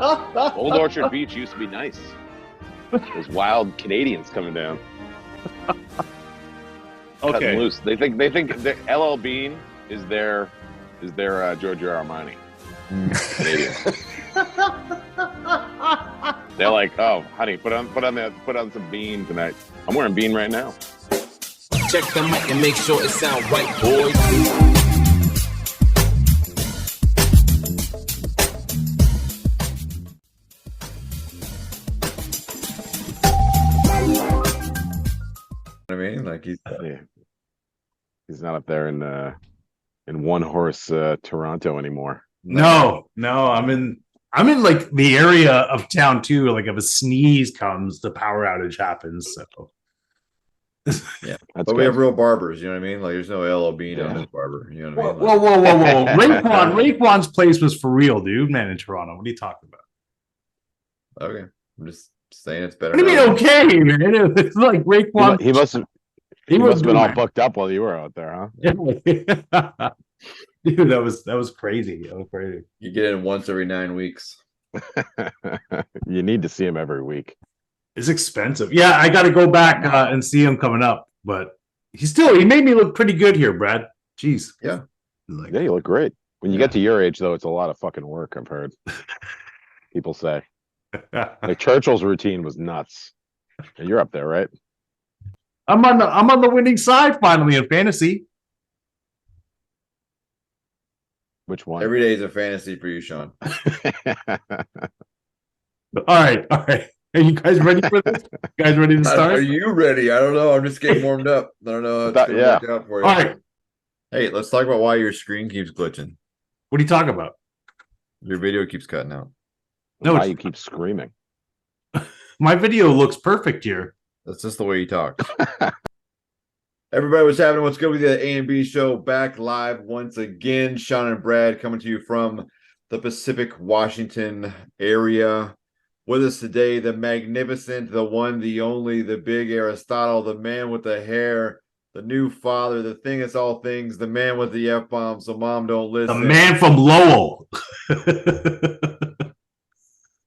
Old Orchard Beach used to be nice. There's wild Canadians coming down. Cutting loose. They think that LL Bean is their Giorgio Armani. Canadians. They're like, oh, honey, put on some Bean tonight. I'm wearing Bean right now. Check the mic and make sure it sound right, boys. I mean, like he's not up there in one horse Toronto anymore. No, I'm in like the area of town too. Like if a sneeze comes, the power outage happens. So yeah, but we have real barbers. You know what I mean? Like there's no LL Bean on this barber. You know what I mean? Whoa! Raekwon's place was for real, dude. Man, in Toronto. What are you talking about? Okay, I'm just saying it's better. What do you mean? Okay, man. It's like Raekwon. He must have been all booked up while you were out there, huh? Dude, that was crazy. That was crazy. You get in once every 9 weeks. You need to see him every week. It's expensive. Yeah, I got to go back and see him coming up. But he made me look pretty good here, Brad. Jeez. Yeah. Yeah, you look great. When you get to your age, though, it's a lot of fucking work, I've heard. People say. Like Churchill's routine was nuts. And you're up there, right? I'm on the winning side finally in fantasy. Which one? Every day is a fantasy for you, Sean. All right. Are you guys ready for this? You guys ready to start? Are you ready? I don't know. I'm just getting warmed up. I don't know how it's going to work out for you. All right. Hey, let's talk about why your screen keeps glitching. What are you talking about? Your video keeps cutting out. No, why you keep screaming? My video looks perfect here. That's just the way you talk. Everybody, what's happening? What's good with you? The A&B show back live once again. Sean and Brad coming to you from the Pacific Washington area. With us today, the magnificent, the one, the only, the big Aristotle, the man with the hair, the new father, the thing that's all things, the man with the F-bomb, so mom don't listen. The man from Lowell.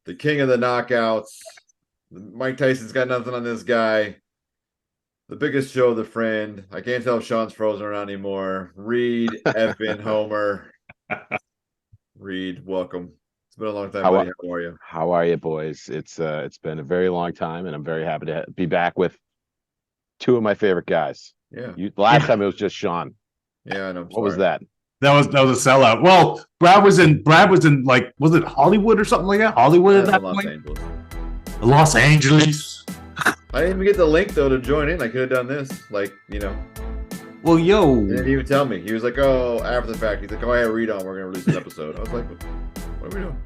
The king of the knockouts. Mike Tyson's got nothing on this guy. The biggest show, the friend. I can't tell if Sean's frozen or not anymore. Reid, effing Homer. Reid, welcome. It's been a long time, buddy. How are you? How are you, boys? It's been a very long time, and I'm very happy to be back with two of my favorite guys. Yeah. Last time it was just Sean. Yeah, I know. What was that? That was a sellout. Well, Brad was in like, was it Hollywood or something like that? Hollywood at that point? Angeles. Los Angeles. I didn't even get the link though to join in. I could have done this, like, you know. Well, yo. He didn't even tell me. He was like, "Oh, after the fact." He's like, "Oh, I had Reid on. We're gonna release an episode." I was like, "What are we doing?"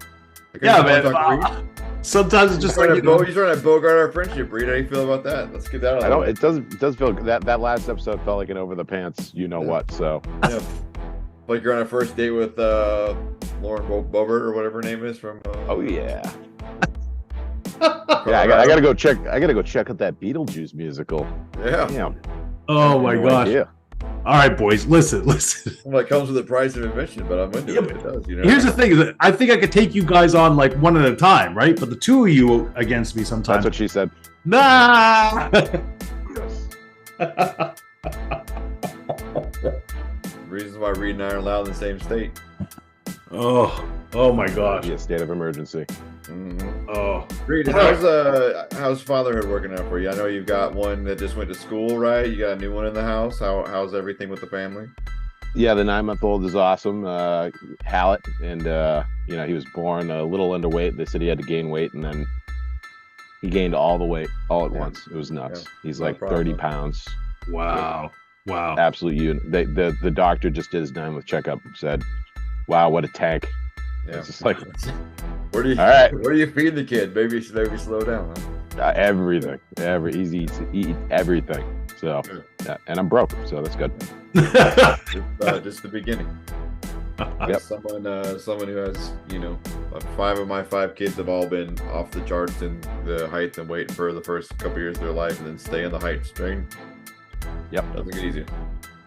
Yeah, man. Sometimes it's just like you're trying to bogart our friendship, Reid. How do you feel about that? Let's get that out of the way. It does feel that last episode felt like an over the pants, you know what? So yeah, like you're on a first date with Lauren Boebert or whatever her name is from. Oh yeah. Yeah, I gotta go check. I gotta go check out that Beetlejuice musical. Yeah. Damn. Oh my gosh. Yeah. All right, boys. Listen. Well, it comes with the price of admission, but I'm into it. It does. You know. Here's the thing: is that I think I could take you guys on like one at a time, right? But the two of you against me sometimes. That's what she said. Nah. Reasons why Reid and I are allowed in the same state. Oh my gosh. Yeah, state of emergency. Mm-hmm. Oh, Reid, how's fatherhood working out for you? I know you've got one that just went to school, right? You got a new one in the house. How's everything with the family? Yeah, the 9-month-old is awesome. Hallett, and he was born a little underweight. They said he had to gain weight, and then he gained all the weight all at once. It was nuts. Yeah. He's like 30 pounds. Wow. Absolute unit. The doctor just did his 9-month checkup and said, "Wow, what a tank." Yeah. It's just like, where do you feed the kid? Maybe slow down, huh? Everything. He eats everything. So, yeah, and I'm broke, so that's good. Just the beginning. Yep. Someone who has, 5 of my 5 kids have all been off the charts in the height and weight for the first couple years of their life, and then stay in the height strain. Yep. Doesn't get easier.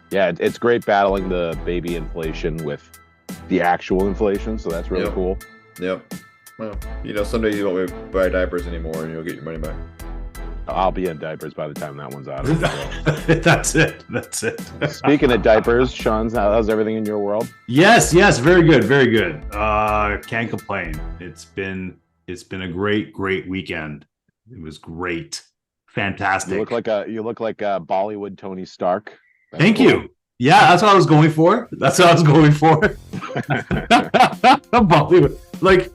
Yeah, it's great battling the baby inflation with the actual inflation, so that's really cool. Yep. Well, someday you won't buy diapers anymore, and you'll get your money back. I'll be in diapers by the time that one's out. That's it. Speaking of diapers, Sean, how's everything in your world? Yes, very good. Can't complain. It's been a great weekend. It was great. Fantastic. You look like a Bollywood Tony Stark. Thank you. Yeah, that's what I was going for. Bollywood. Like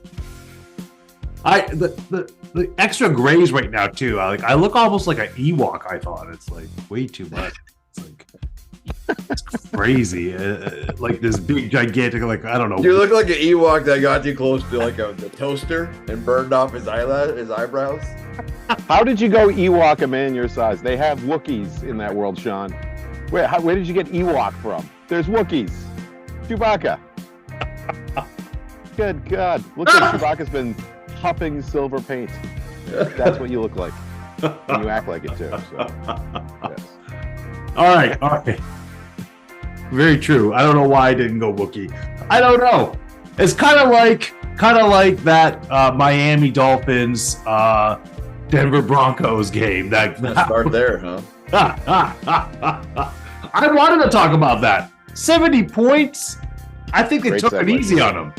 the extra grays right now too. I look almost like an Ewok. I thought it's like way too much. It's like it's crazy. Like this big gigantic. Like I don't know. You look like an Ewok that got too close to like a toaster and burned off his eyebrows. How did you go Ewok a man your size? They have Wookiees in that world, Sean. Where did you get Ewok from? There's Wookiees. Chewbacca. Good God. Look like Chewbacca's been huffing silver paint. That's what you look like. And you act like it too. So, yes. All right. Very true. I don't know why I didn't go Wookiee. I don't know. It's kind of like that Miami Dolphins Denver Broncos game. That start there, huh? I wanted to talk about that. 70 points. I think they took it easy on them.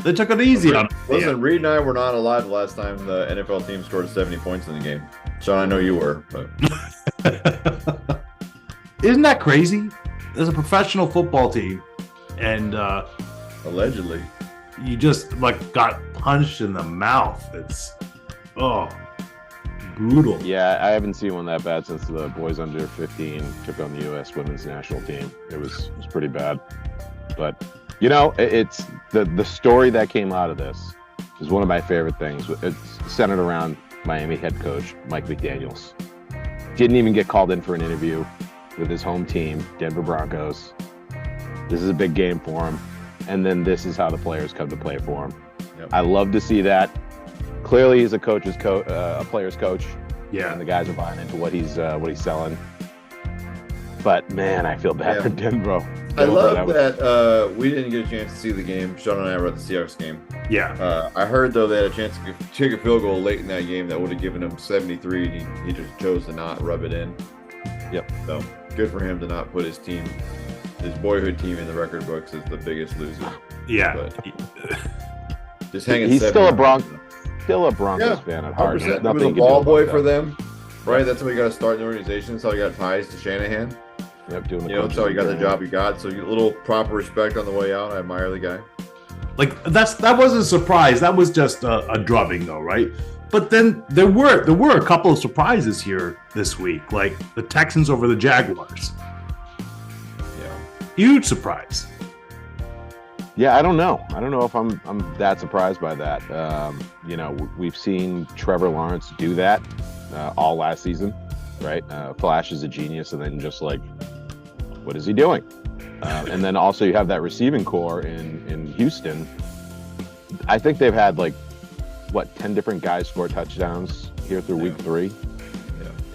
Listen, Reid and I were not alive the last time the NFL team scored 70 points in the game. Sean, I know you were, but isn't that crazy? There's a professional football team, and allegedly, you just got punched in the mouth. It's brutal. Yeah, I haven't seen one that bad since the boys under 15 took on the U.S. women's national team. It was pretty bad, but. It's the story that came out of this is one of my favorite things. It's centered around Miami head coach Mike McDaniels. Didn't even get called in for an interview with his home team, Denver Broncos. This is a big game for him. And then this is how the players come to play for him. Yep. I love to see that. Clearly, he's a player's coach. Yeah. And the guys are buying into what he's selling. But man, I feel bad for Denver. I love that we didn't get a chance to see the game. Sean and I were at the Seahawks game. Yeah. I heard, though, they had a chance to take a field goal late in that game that would have given him 73, and he just chose to not rub it in. Yep. So good for him to not put his boyhood team in the record books as the biggest loser. Yeah. But just hanging. He's still a Broncos fan at heart. He was a ball boy for them, right? That's how he got to start in the organization. That's how he got ties to Shanahan. Yep, that's how he got the job he got. So a little proper respect on the way out. I admire the guy. That wasn't a surprise. That was just a drubbing, though, right? But then there were a couple of surprises here this week, like the Texans over the Jaguars. Yeah, huge surprise. Yeah, I don't know. I don't know if I'm that surprised by that. We've seen Trevor Lawrence do that all last season, right? Flash is a genius, and then just what is he doing? And then also you have that receiving core in Houston. I think they've had 10 different guys score touchdowns here through week 3.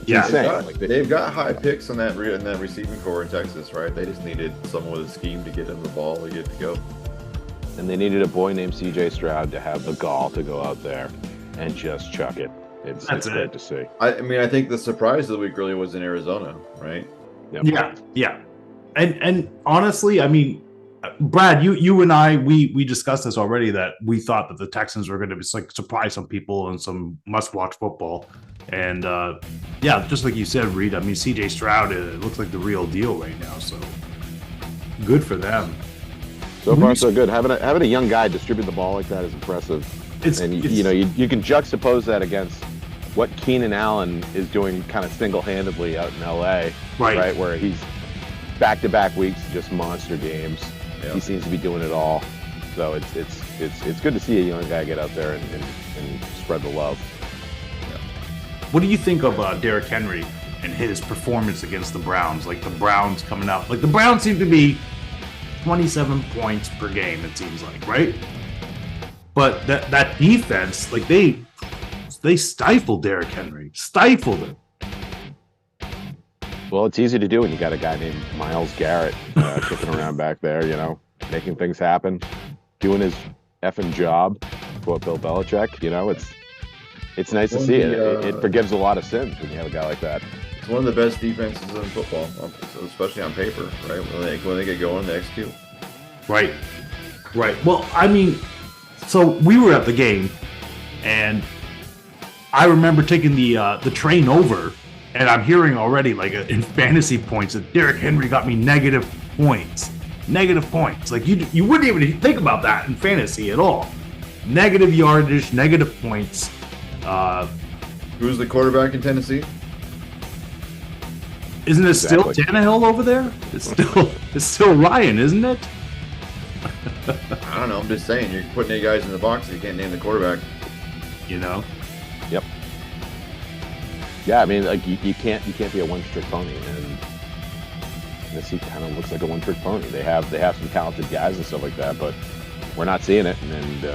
Yeah, they've got high picks in that receiving core in Texas, right? They just needed someone with a scheme to get them the ball to get to go. And they needed a boy named C.J. Stroud to have the gall to go out there and just chuck it. It's great to see. I think the surprise of the week really was in Arizona, right? Yep. Yeah. And honestly, Brad, you and I, we discussed this already, that we thought that the Texans were going to surprise some people in some must-watch football. And just like you said, Reid, C.J. Stroud, it looks like the real deal right now. So good for them. So far, so good. Having a young guy distribute the ball like that is impressive. You can juxtapose that against what Keenan Allen is doing kind of single-handedly out in L.A., right? Where he's back-to-back weeks, just monster games. Yep. He seems to be doing it all. So it's good to see a young guy get out there and spread the love. Yeah. What do you think of Derrick Henry and his performance against the Browns? The Browns coming out. The Browns seem to be 27 points per game, it seems like, right? But that defense, they stifled Derrick Henry. Stifled him. Well, it's easy to do when you got a guy named Myles Garrett kicking around back there, making things happen, doing his effing job. quote Bill Belichick. You know, it's nice to see it. It forgives a lot of sins when you have a guy like that. It's one of the best defenses in football, especially on paper, right? When they get going, they execute. Right. Well, I mean, so we were at the game, and I remember taking the train over, and I'm hearing already, like, in fantasy points, that Derrick Henry got me negative points. Like, you wouldn't even think about that in fantasy at all. Negative yardage, negative points. Who's the quarterback in Tennessee? Isn't it still Tannehill over there? It's still Ryan, isn't it? I don't know. I'm just saying, you're putting 8 guys in the box, you can't name the quarterback. You know. Yep. Yeah, I mean, like you can't be a one-trick pony, and this kind of looks like a one-trick pony. They have some talented guys and stuff like that, but we're not seeing it. And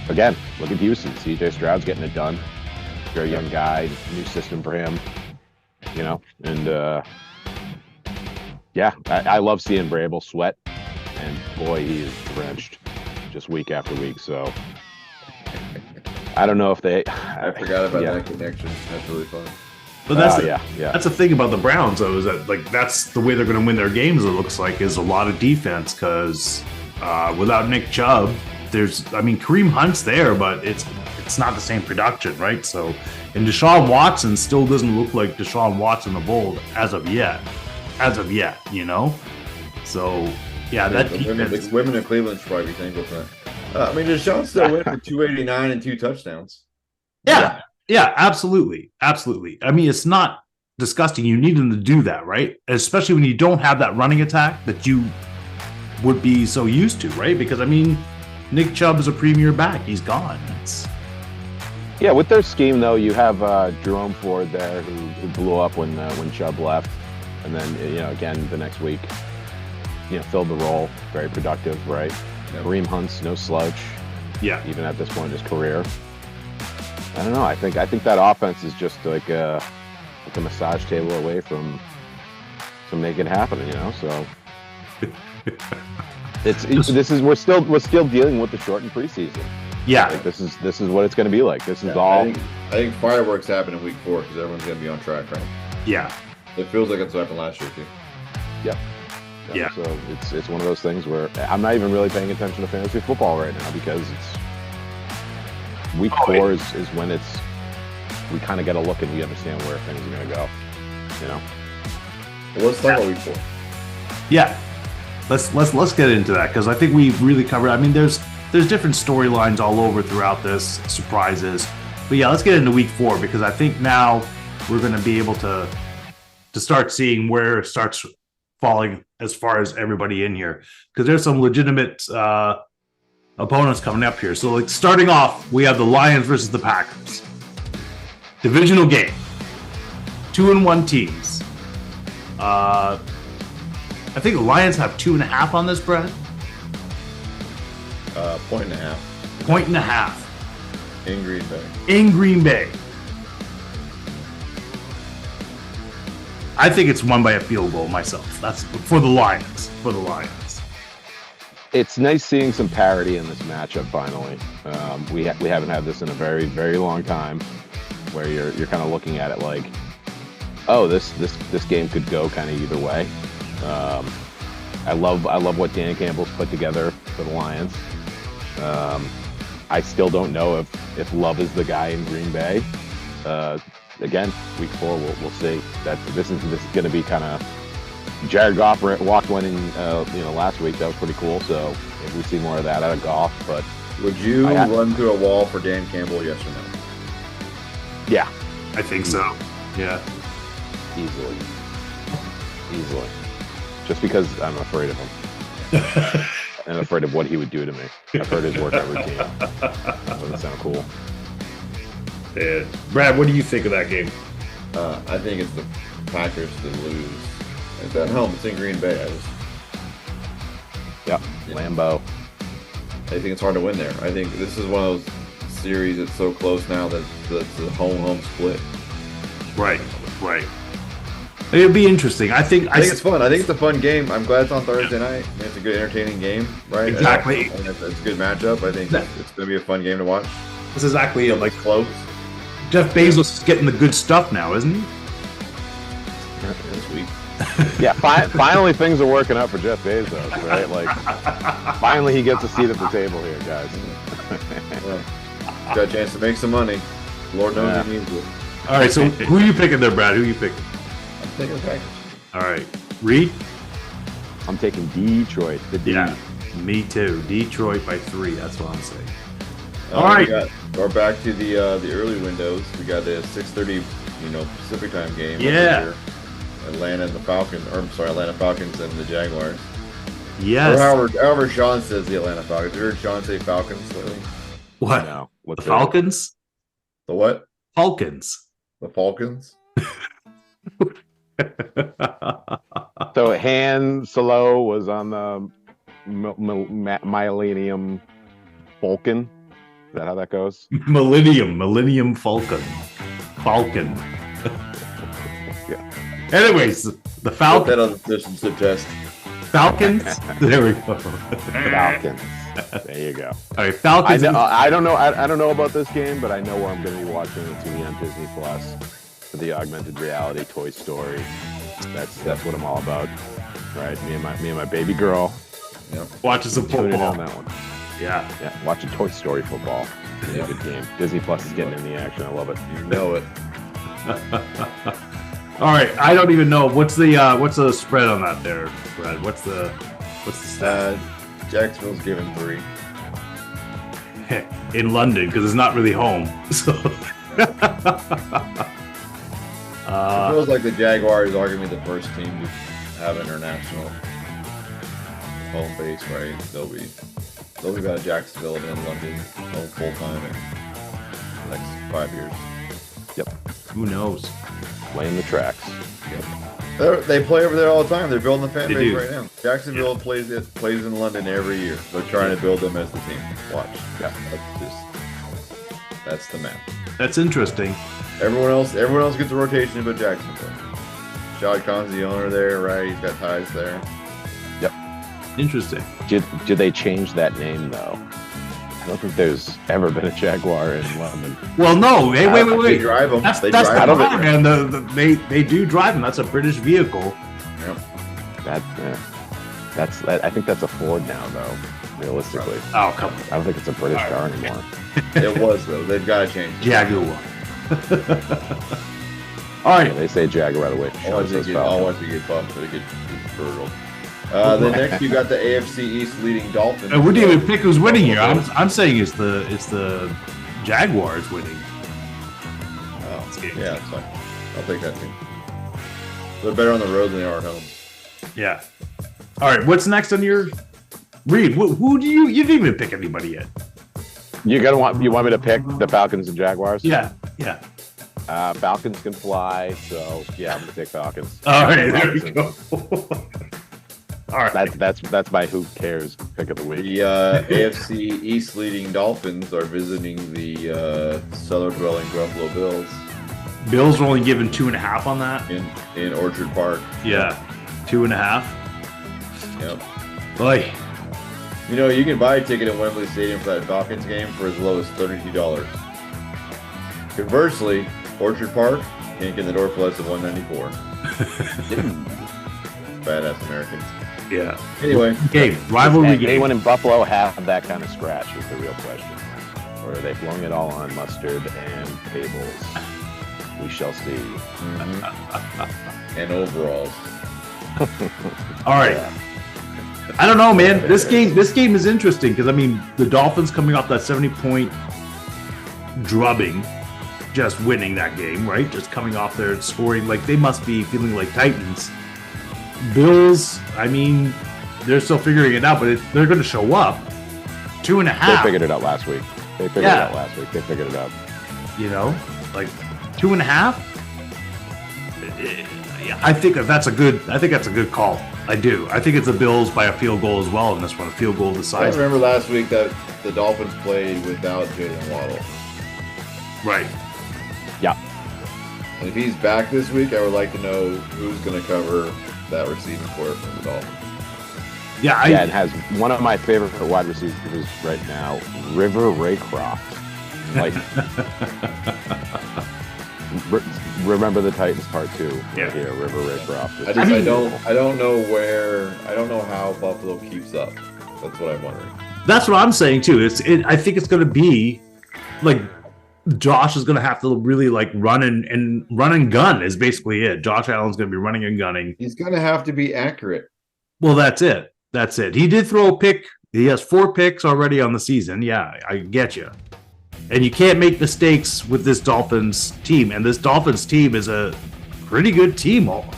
again, look at Houston. C.J. Stroud's getting it done. Very young guy, new system for him. You know, and yeah, I love seeing Vrabel sweat, and boy, he is drenched just week after week. So I don't know if they. I forgot about that connection. That's really fun. But that's that's the thing about the Browns, though, is that like that's the way they're going to win their games. It looks like is a lot of defense because without Nick Chubb, Kareem Hunt's there, but it's not the same production, right? So, and Deshaun Watson still doesn't look like Deshaun Watson of old as of yet, you know. So yeah, that the women in Cleveland should probably be thankful for that. Deshaun still went for 289 and 2 touchdowns. Yeah, absolutely. I mean, it's not disgusting. You need him to do that, right? Especially when you don't have that running attack that you would be so used to, right? Because I mean, Nick Chubb is a premier back. He's gone. Yeah, with their scheme though, you have Jerome Ford there who blew up when Chubb left, and then again the next week, filled the role, very productive, right? Yep. Kareem Hunt's no slouch. Yeah, even at this point in his career. I don't know. I think that offense is just like a massage table away from making it happen. So we're still dealing with the shortened preseason. Yeah, like this is what it's going to be like. This is all. I think fireworks happen in week 4 because everyone's going to be on track, right? Yeah, it feels like it's what happened last year too. Yep. Yeah. So it's one of those things where I'm not even really paying attention to fantasy football right now because it's week 4 is when we kind of get a look and we understand where things are going to go. Well, let's talk about week 4. Yeah. Let's get into that because I think we really covered. I mean, there's different storylines all over throughout this, surprises. But yeah, let's get into week 4 because I think now we're going to be able to start seeing where it starts falling as far as everybody in here because there's some legitimate opponents coming up here. So like starting off, we have the Lions versus the Packers. Divisional game. 2-1 teams. I think the Lions have 2.5 on this, Brad. 1.5. 1.5. In Green Bay. In Green Bay. I think it's won by a field goal myself. That's for the Lions. It's nice seeing some parity in this matchup finally. We haven't had this in a very, very long time where you're kind of looking at it like, oh, this game could go kind of either way. I love what Dan Campbell's put together for the Lions. I still don't know if Love is the guy in Green Bay. Again, week 4, we'll see. That this is going to be kind of Jared Goff walked one in last week. That was pretty cool. So if we see more of that out of Goff, but would you run through a wall for Dan Campbell? Yes or no? Yeah, I think so. Yeah, easily. Just because I'm afraid of him. I'm afraid of what he would do to me. I've heard his workout routine. Doesn't sound cool. Yeah. Brad, what do you think of that game? I think it's the Packers to lose. It's at home. It's in Green Bay. Lambeau. I think it's hard to win there. I think this is one of those series that's so close now that it's a home split. Right. It'll be interesting. I think it's fun. I think it's a fun game. I'm glad it's on Thursday night. It's a good, entertaining game, right? Exactly. It's a good matchup. I think it's going to be a fun game to watch. That's exactly it. Like Close. Jeff Bezos is getting the good stuff now, isn't he? This week. Yeah, finally things are working out for Jeff Bezos, right? Like, finally he gets a seat at the table here, guys. Got a chance to make some money. Lord knows he needs it. All right, so who are you picking there, Brad? Who are you picking? I'm taking the Packers. All right, Reid? I'm taking Detroit. The D. Yeah, me too. Detroit by 3. That's what I'm saying. All right. We're back to the early windows. We got a 6:30, Pacific time game. Yeah. Atlanta and the Falcons, Atlanta Falcons and the Jaguars. Yes. Or however Sean says the Atlanta Falcons. You heard Sean say Falcons lately? What? No. The Falcons? The what? Falcons. The Falcons? So Han Solo was on the Millennium Falcon. Is that how that goes? Millennium Falcon. Yeah. Anyways, the Falcons. Put that on the citizenship test. Falcons. There we go. Falcons. There you go. All right, Falcons. I don't know about this game, but I know where I'm going to be watching the TV on Disney Plus for the augmented reality Toy Story. That's what I'm all about, right? Me and my baby girl. Yep. Watching some Tuning in football. on that one. Yeah. Watching Toy Story football. It's a good game. Disney Plus is getting in the action. I love it. You know it. All right, I don't even know what's the spread on that there, Brad. What's the stat? Jacksonville's given 3. In London because it's not really home. So It feels like the Jaguars are going to be the first team to have international home base, right? They'll be out of Jacksonville and in London full time in the next 5 years. Yep. Who knows? Laying the tracks. Yep. They play over there all the time. They're building the fan They base do. right now. Jacksonville plays in London every year. They're trying to build them as the team. Watch. Yeah. That's the map. That's interesting. Everyone else gets a rotation but Jacksonville. Shad Khan's the owner there, right? He's got ties there. Yep. Interesting. Did they change that name though? I don't think there's ever been a Jaguar in London. Well, no. Hey, They wait. drive them. That's They the drive them. problem, man. They do drive them. That's a British vehicle. Yep. I think that's a Ford now though. Realistically, Oh, come on. I don't think it's a British car anymore. It was though. They've got to change it. Jaguar. All right. They say Jaguar right away. I'll Falcon. watch it get bumped, but it gets brutal. Then next you got the AFC East leading Dolphins. We didn't even pick who's winning here. I'm saying it's the Jaguars winning. Oh, yeah, it's fine. I'll take that team. They're better on the road than they are at home. Yeah. All right. What's next on your Reid? Who do you didn't even pick anybody yet? You want me to pick the Falcons and Jaguars? Yeah. Falcons can fly, so yeah, I'm gonna take Falcons. All right. There we go. All right. That's my who cares pick of the week. The AFC East leading Dolphins are visiting the cellar-dwelling Buffalo Bills Bills are only given 2.5 on that. in Orchard Park. Yeah. 2.5. Yep. Boy. You can buy a ticket at Wembley Stadium for that Falcons game for as low as $32. Conversely, Orchard Park can't get in the door for less than $194. Badass Americans. Yeah. Anyway, Okay. Rivalry Does game. anyone in Buffalo have that kind of scratch is the real question. Or are they blowing it all on mustard and tables? We shall see. and overalls. All right. Yeah. I don't know, man. This game is interesting because the Dolphins coming off that 70-point drubbing, just winning that game, right? Just coming off there and scoring, like they must be feeling like Titans. Bills, they're still figuring it out, but they're going to show up. 2.5. They figured it out last week. They figured it out. Like 2.5. I think that's a good call. I do. I think it's the Bills by a field goal as well in this one. A field goal I decides. remember last week that the Dolphins played without Jalen Waddle. Right. Yeah. And if he's back this week, I would like to know who's going to cover that receiving corps for the Dolphins. Yeah, it has one of my favorite wide receivers right now, River Raycroft. Like, remember the Titans Part 2. Yeah, right here, River Raycroft. I don't know how Buffalo keeps up. That's what I'm wondering. That's what I'm saying too. I think it's going to be like Josh is going to have to really like run and gun is basically it. Josh Allen's going to be running and gunning. He's going to have to be accurate. Well, that's it. He did throw a pick. He has 4 picks already on the season. Yeah, I get you. And you can't make mistakes with this Dolphins team. And this Dolphins team is a pretty good team all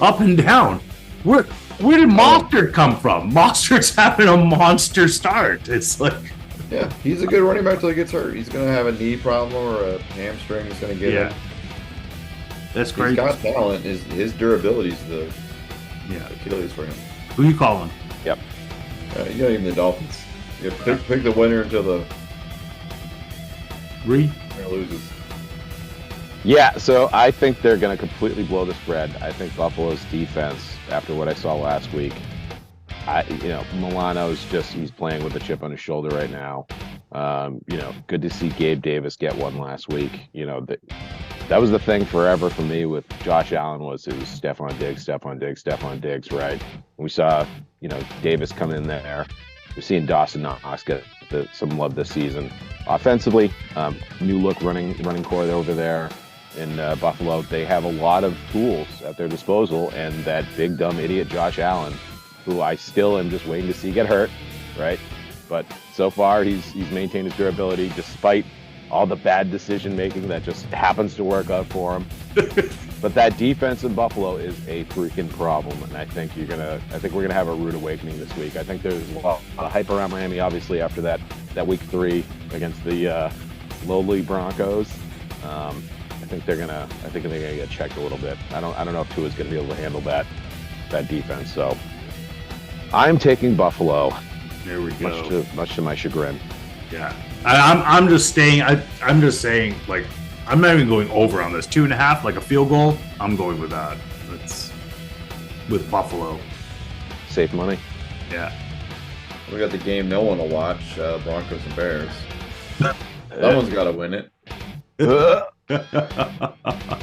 up and down. Where did Monster come from? Monster's having a monster start. It's like... Yeah, he's a good running back until he gets hurt. He's going to have a knee problem or a hamstring. He's going to get it. That's great. He's got talent. His durability is the Achilles for him. Who you calling? Yep. You don't even the Dolphins. You pick the winner until the Reid loses. Yeah, so I think they're going to completely blow the spread. I think Buffalo's defense, after what I saw last week, Milano's he's playing with a chip on his shoulder right now. Good to see Gabe Davis get one last week. That was the thing forever for me with Josh Allen it was Stephon Diggs, right? We saw, Davis come in there. We're seeing Dawson Knox get some love this season. Offensively, new look running core over there in Buffalo. They have a lot of tools at their disposal, and that big dumb idiot Josh Allen, who I still am just waiting to see get hurt, right? But so far, he's maintained his durability despite all the bad decision making that just happens to work out for him. But that defense in Buffalo is a freaking problem, and I think we're gonna have a rude awakening this week. I think there's a lot of hype around Miami, obviously after that week 3 against the lowly Broncos. I think they're gonna get checked a little bit. I don't know if Tua's gonna be able to handle that defense. So I'm taking Buffalo. There we go. Much to my chagrin. Yeah, I'm just staying. I'm just saying, like, I'm not even going over on this 2.5, like a field goal. I'm going with that. That's with Buffalo. Safe money. Yeah. We got the game no one will watch. Broncos and Bears. Someone's got to win it.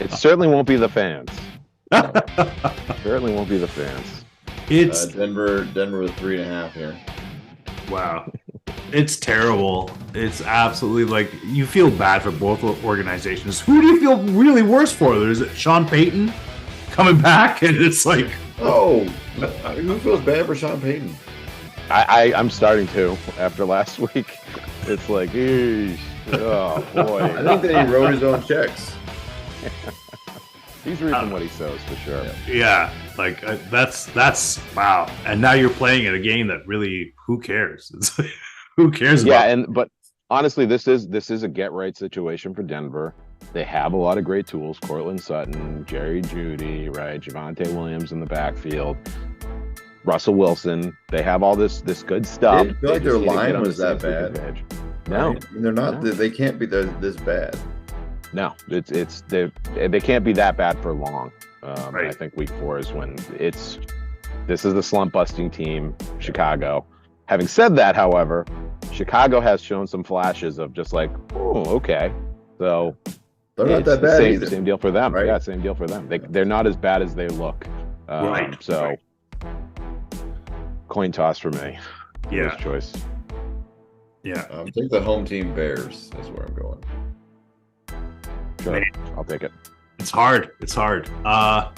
It certainly won't be the fans. Certainly won't be the fans. It's Denver with 3.5 here. Wow. It's terrible. It's absolutely like you feel bad for both organizations. Who do you feel really worse for? Is it Sean Payton coming back? And it's like, who feels bad for Sean Payton? I'm starting to after last week. It's like, eesh. Oh boy. I think that he wrote his own checks. He's reaping what he sows for sure. Yeah, like that's wow. And now you're playing in a game that really, who cares? It's like, who cares? But honestly, this is a get right situation for Denver. They have a lot of great tools: Cortland Sutton, Jerry Jeudy, right? Javonte Williams in the backfield, Russell Wilson. They have all this good stuff. I feel like their line was that bad. No, right? They're not. No. They can't be this bad. No, they can't be that bad for long. Right. I think week 4 is when this is the slump busting team, Chicago. Having said that, however, Chicago has shown some flashes of just like, oh, okay. So they're not that bad either. Same deal for them. Right? Yeah, same deal for them. They're not as bad as they look. Right. So coin toss for me. Yeah. First choice. Yeah. Take the home team Bears. That's where I'm going. Sure. Man. I'll take it. It's hard. I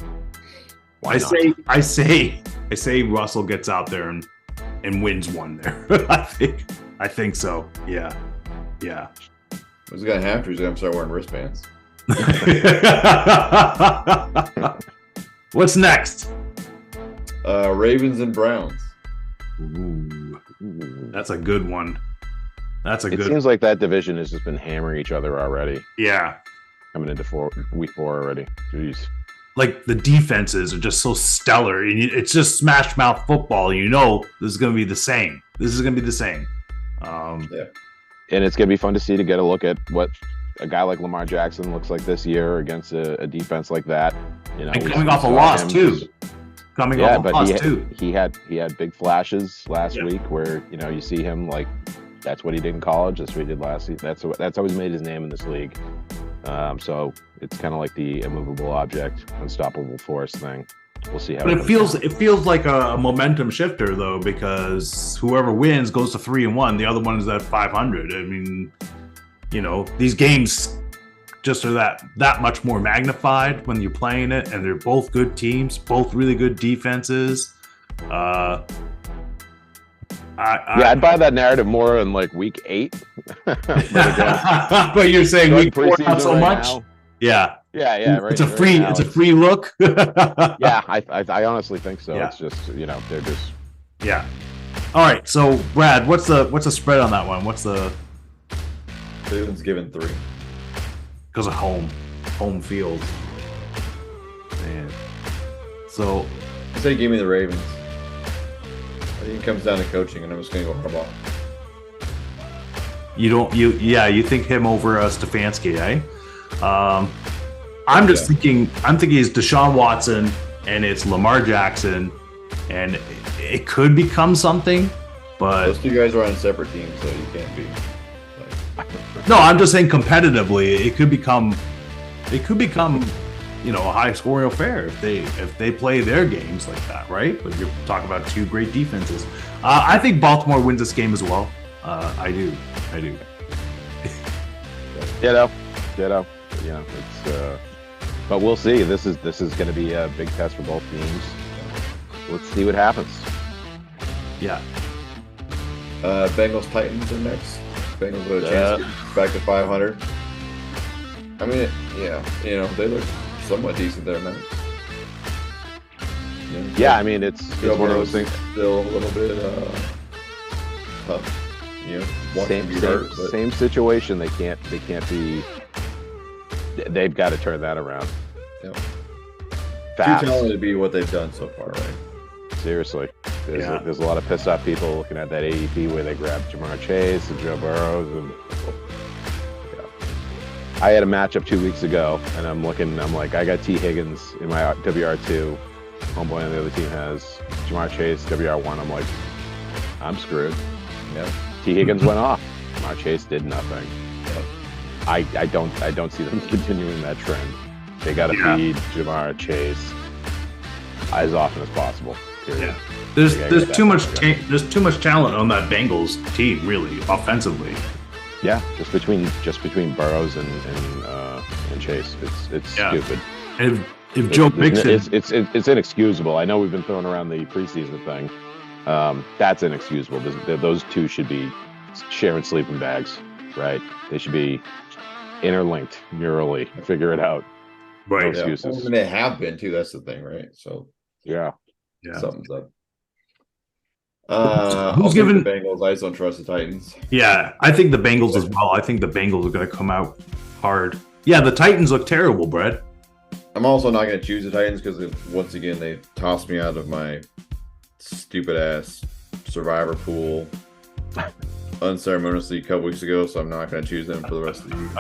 say Russell gets out there and wins one there. I think so. Yeah. He's gonna have to. He's gonna start wearing wristbands. What's next? Ravens and Browns. Ooh. That's a good one. It seems like that division has just been hammering each other already. Yeah. Coming into week 4 already. Jeez. Like the defenses are just so stellar. It's just smash mouth football. This is going to be the same. Yeah. And it's going to be fun to get a look at what a guy like Lamar Jackson looks like this year against a defense like that. You know, and coming off a loss too. Coming off a loss too. He had big flashes last week where, you know, you see him like that's what he did in college. That's what he did last season. That's how he's made his name in this league. So it's kind of like the immovable object, unstoppable force thing. We'll see how. But it feels like a momentum shifter though, because whoever wins goes to 3-1. The other one is at 500. I mean, you know, these games just are that much more magnified when you're playing it, and they're both good teams, both really good defenses. I'd buy that narrative more in like week 8. But you're saying week 4 not so much. Now. Yeah. Right, it's a free. It's a free look. Yeah, I honestly think so. Yeah. It's just, you know, they're just. Yeah. All right. So Brad, what's the spread on that one? What's the? Cleveland's given 3. Because of home field. Man. So. I said he gave me the Ravens. I think it comes down to coaching, and I'm just going to go Harbaugh. You think him over Stefanski, eh? I'm thinking it's Deshaun Watson and it's Lamar Jackson, and it could become something, but those two guys are on separate teams, so you can't be. No, I'm just saying competitively, it could become, you know, a high scoring affair if they play their games like that, right? But you're talking about 2 great defenses. I think Baltimore wins this game as well. I do. Ditto. You know, it's. But we'll see. This is going to be a big test for both teams. Let's see what happens. Yeah. Bengals Titans are next. Bengals with a chance to get back to 500. I mean, yeah, you know, they look somewhat decent there, man. Yeah, I mean, it's one of those things. Still a little bit tough. You know, same situation. They can't be. They've got to turn that around. Yeah. Fast. Too talented to be what they've done so far, right? Seriously, there's a lot of pissed off people looking at that AEP where they grabbed Jamar Chase and Joe Burrows, and I had a matchup 2 weeks ago, and I'm like, I got T. Higgins in my WR2. Homeboy on the other team has Jamar Chase, WR1. I'm like, I'm screwed. Yeah. T. Higgins went off. Jamar Chase did nothing. Yeah. I don't see them continuing that trend. They got to feed Jamar Chase as often as possible. Period. Yeah. There's too much talent on that Bengals team, really, offensively. Yeah, just between Burrows and Chase, it's stupid. And if Joe Mixon, it's inexcusable. I know we've been throwing around the preseason thing. That's inexcusable. Those two should be sharing sleeping bags, right? They should be interlinked murally. Figure it out. Right. No excuses. And they have been too. That's the thing, right? So yeah. Something's up. Who's giving the Bengals? I just don't trust the Titans. Yeah, I think the Bengals as well. I think the Bengals are going to come out hard. Yeah, the Titans look terrible, Brett. I'm also not going to choose the Titans because once again they tossed me out of my stupid ass survivor pool unceremoniously a couple weeks ago, so I'm not going to choose them for the rest of the year.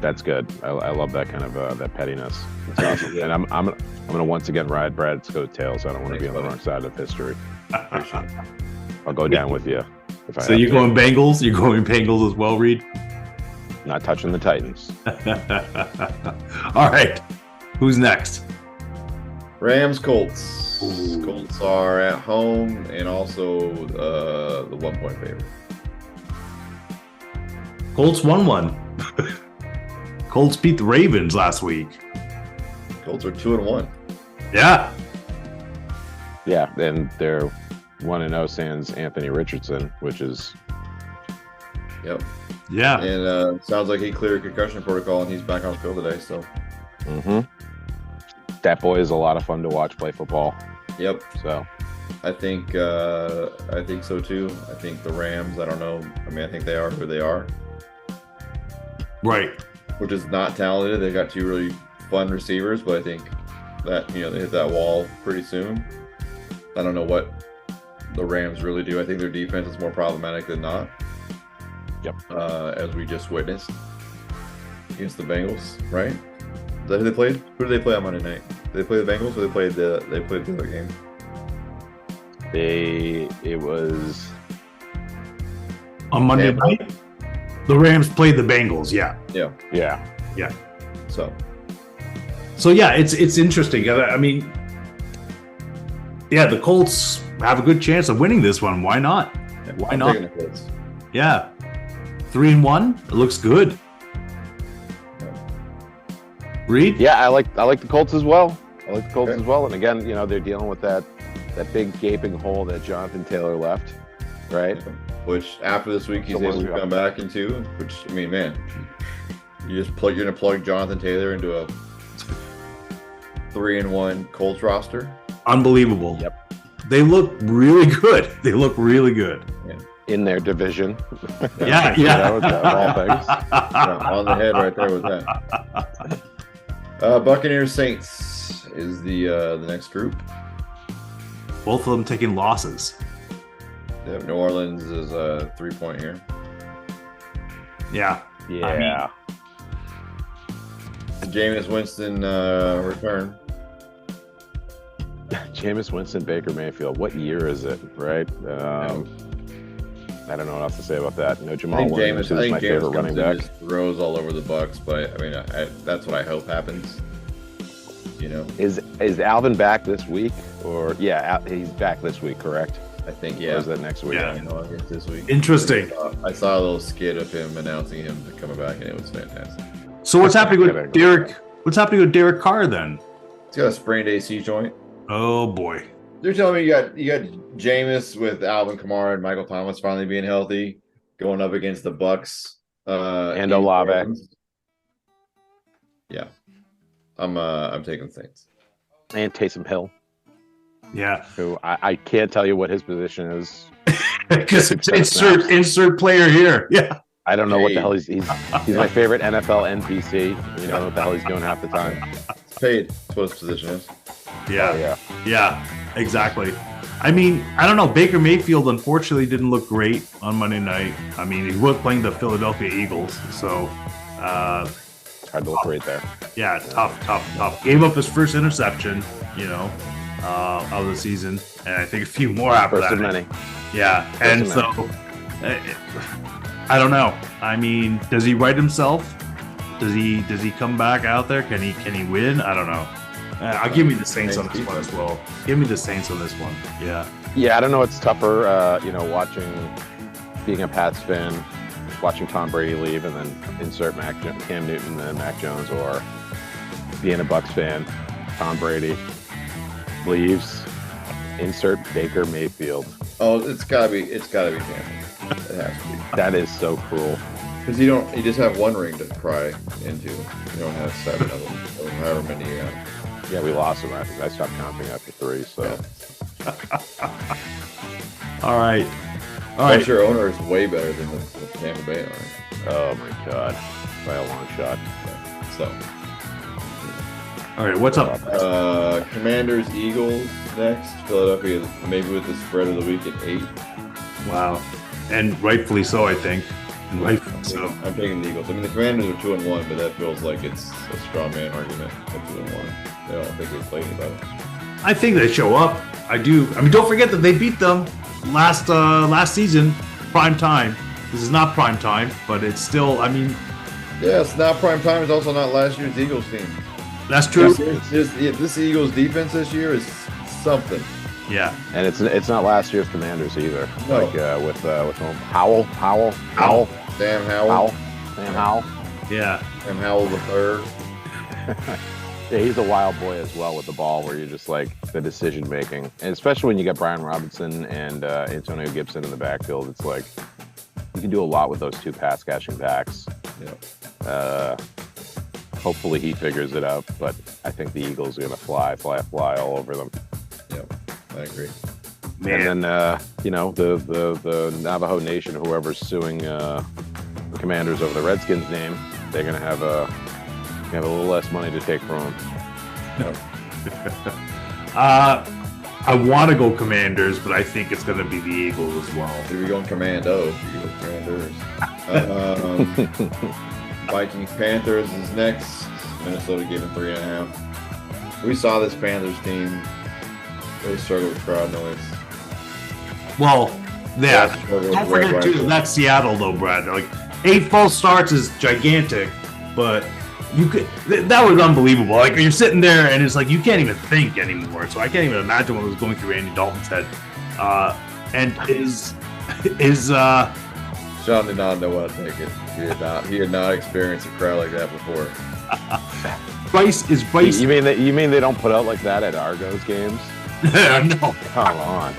That's good. I love that kind of that pettiness. That's awesome. And I'm going to once again ride Brad's coattails. I don't want to be on the wrong side of history. I'll go down with you. So you're going Bengals? You're going Bengals as well, Reid? Not touching the Titans. All right. Who's next? Rams, Colts. Ooh. Colts are at home and also the 1-point favorite. Colts won one. Colts beat the Ravens last week. Colts are 2-1. Yeah. Yeah, and they're 1-0 sans Anthony Richardson, which is. Yep. Yeah. And sounds like he cleared concussion protocol and he's back on the field today. So. Mm-hmm. That boy is a lot of fun to watch play football. Yep. So. I think so too. I think the Rams. I don't know. I mean, I think they are who they are. Right. Which is not talented. They got 2 really fun receivers, but I think that they hit that wall pretty soon. I don't know what the Rams really do. I think their defense is more problematic than not. Yep. As we just witnessed against the Bengals, right? Is that who they played? Who did they play on Monday night? Did they play the Bengals or they played the other game? It was On Monday night, the Rams played the Bengals. Yeah. yeah. So yeah, it's interesting. I mean, yeah, the Colts have a good chance of winning this one. Why not? Why I'm not? taking the Colts. Yeah, 3-1. It looks good. Reid? Yeah, I like the Colts as well. And again, they're dealing with that big gaping hole that Jonathan Taylor left, right? Which after this week he's able to come back into. Which, I mean, man, you're gonna plug Jonathan Taylor into a 3-1 Colts roster. Unbelievable. Yep. They look really good. In their division. Yeah. Of all things. Yeah, on the head right there with that. Buccaneers Saints is the next group. Both of them taking losses. Yep, New Orleans is a 3-point here. Yeah. Yeah. Jameis Winston return. Jameis Winston, Baker Mayfield. What year is it, right? I don't know what else to say about that. Jamal Williams is my favorite running back. Just throws all over the Bucs, but I mean, that's what I hope happens. Is Alvin back this week? Or he's back this week, correct? I think Or is that next week? Yeah. I guess this week. Interesting. I saw a little skit of him announcing him coming back, and it was fantastic. So what's happening with Derek? What's happening with Derek Carr then? He's got a sprained AC joint. Oh boy. They're telling me you got Jameis with Alvin Kamara and Michael Thomas finally being healthy, going up against the Bucs And Olave. Yeah, I'm taking Saints. And Taysom Hill, Yeah. who I can't tell you what his position is. Because it's insert player here. Yeah. I don't know what the hell he's my favorite NFL NPC. You know what the hell he's doing half the time. It's paid. That's what his position is. Yeah, exactly. I mean, I don't know. Baker Mayfield unfortunately didn't look great on Monday night. I mean, he was playing the Philadelphia Eagles, so It's hard to look great there. yeah, tough. Gave up his first interception, of the season, and I think a few more after First that. of many. Yeah, and so I don't know. I mean, does he right himself? Does he come back out there? Can he win? I don't know. I'll give me the Saints on this one as well. Give me the Saints on this one. Yeah. Yeah, I don't know what's tougher, being a Pats fan, watching Tom Brady leave and then insert Cam Newton and Mac Jones, or being a Bucs fan, Tom Brady leaves, insert Baker Mayfield. Oh, it's gotta be Tampa. It has to be. That is so cruel. Because you just have one ring to cry into. You don't have 7 of them, or however many you have. Yeah, we lost him. I stopped counting after 3. So All right. I'm sure owner is way better than the Tampa Bay owner. oh my god, by a long shot. So, All right. What's up? Commanders Eagles next. Philadelphia maybe with the spread of the week at 8. Wow. And rightfully so, I think. And rightfully so. I'm taking the Eagles. I mean, the Commanders are 2-1, but that feels like it's a straw man argument at 2-1. I don't think they played about it. I think they show up. I do. I mean, don't forget that they beat them last season, prime time. This is not prime time, but it's still. I mean, yeah, it's not prime time. It's also not last year's Eagles team. that's true. This Eagles defense this year is something. Yeah, And it's not last year's Commanders either. No. Like with Howell. Sam Howell. Sam Howell. yeah. Sam Howell the third. Yeah, he's a wild boy as well with the ball, where you're just like the decision making, and especially when you get Brian Robinson and Antonio Gibson in the backfield, it's like you can do a lot with those two pass catching backs. Yeah. Hopefully he figures it out, but I think the Eagles are gonna fly all over them. Yep. I agree. Man. And then the Navajo Nation, whoever's suing the Commanders over the Redskins name, they're gonna have a little less money to take from them. I want to go Commanders, but I think it's going to be the Eagles as well. If you're going Commando, you go Commanders. Vikings Panthers is next. Minnesota gave them 3.5. We saw this Panthers team. They struggle with crowd noise. Well, yeah. Struggle Don't with forget too, that's Seattle though, Brad. Like 8 false starts is gigantic, but you could that was unbelievable. Like you're sitting there and it's like you can't even think anymore. So I can't even imagine what was going through Andy Dalton's head. And is Sean did not know what to think. He had not experienced a crowd like that before. Bryce. You mean they don't put out like that at Argos games? No, Come on.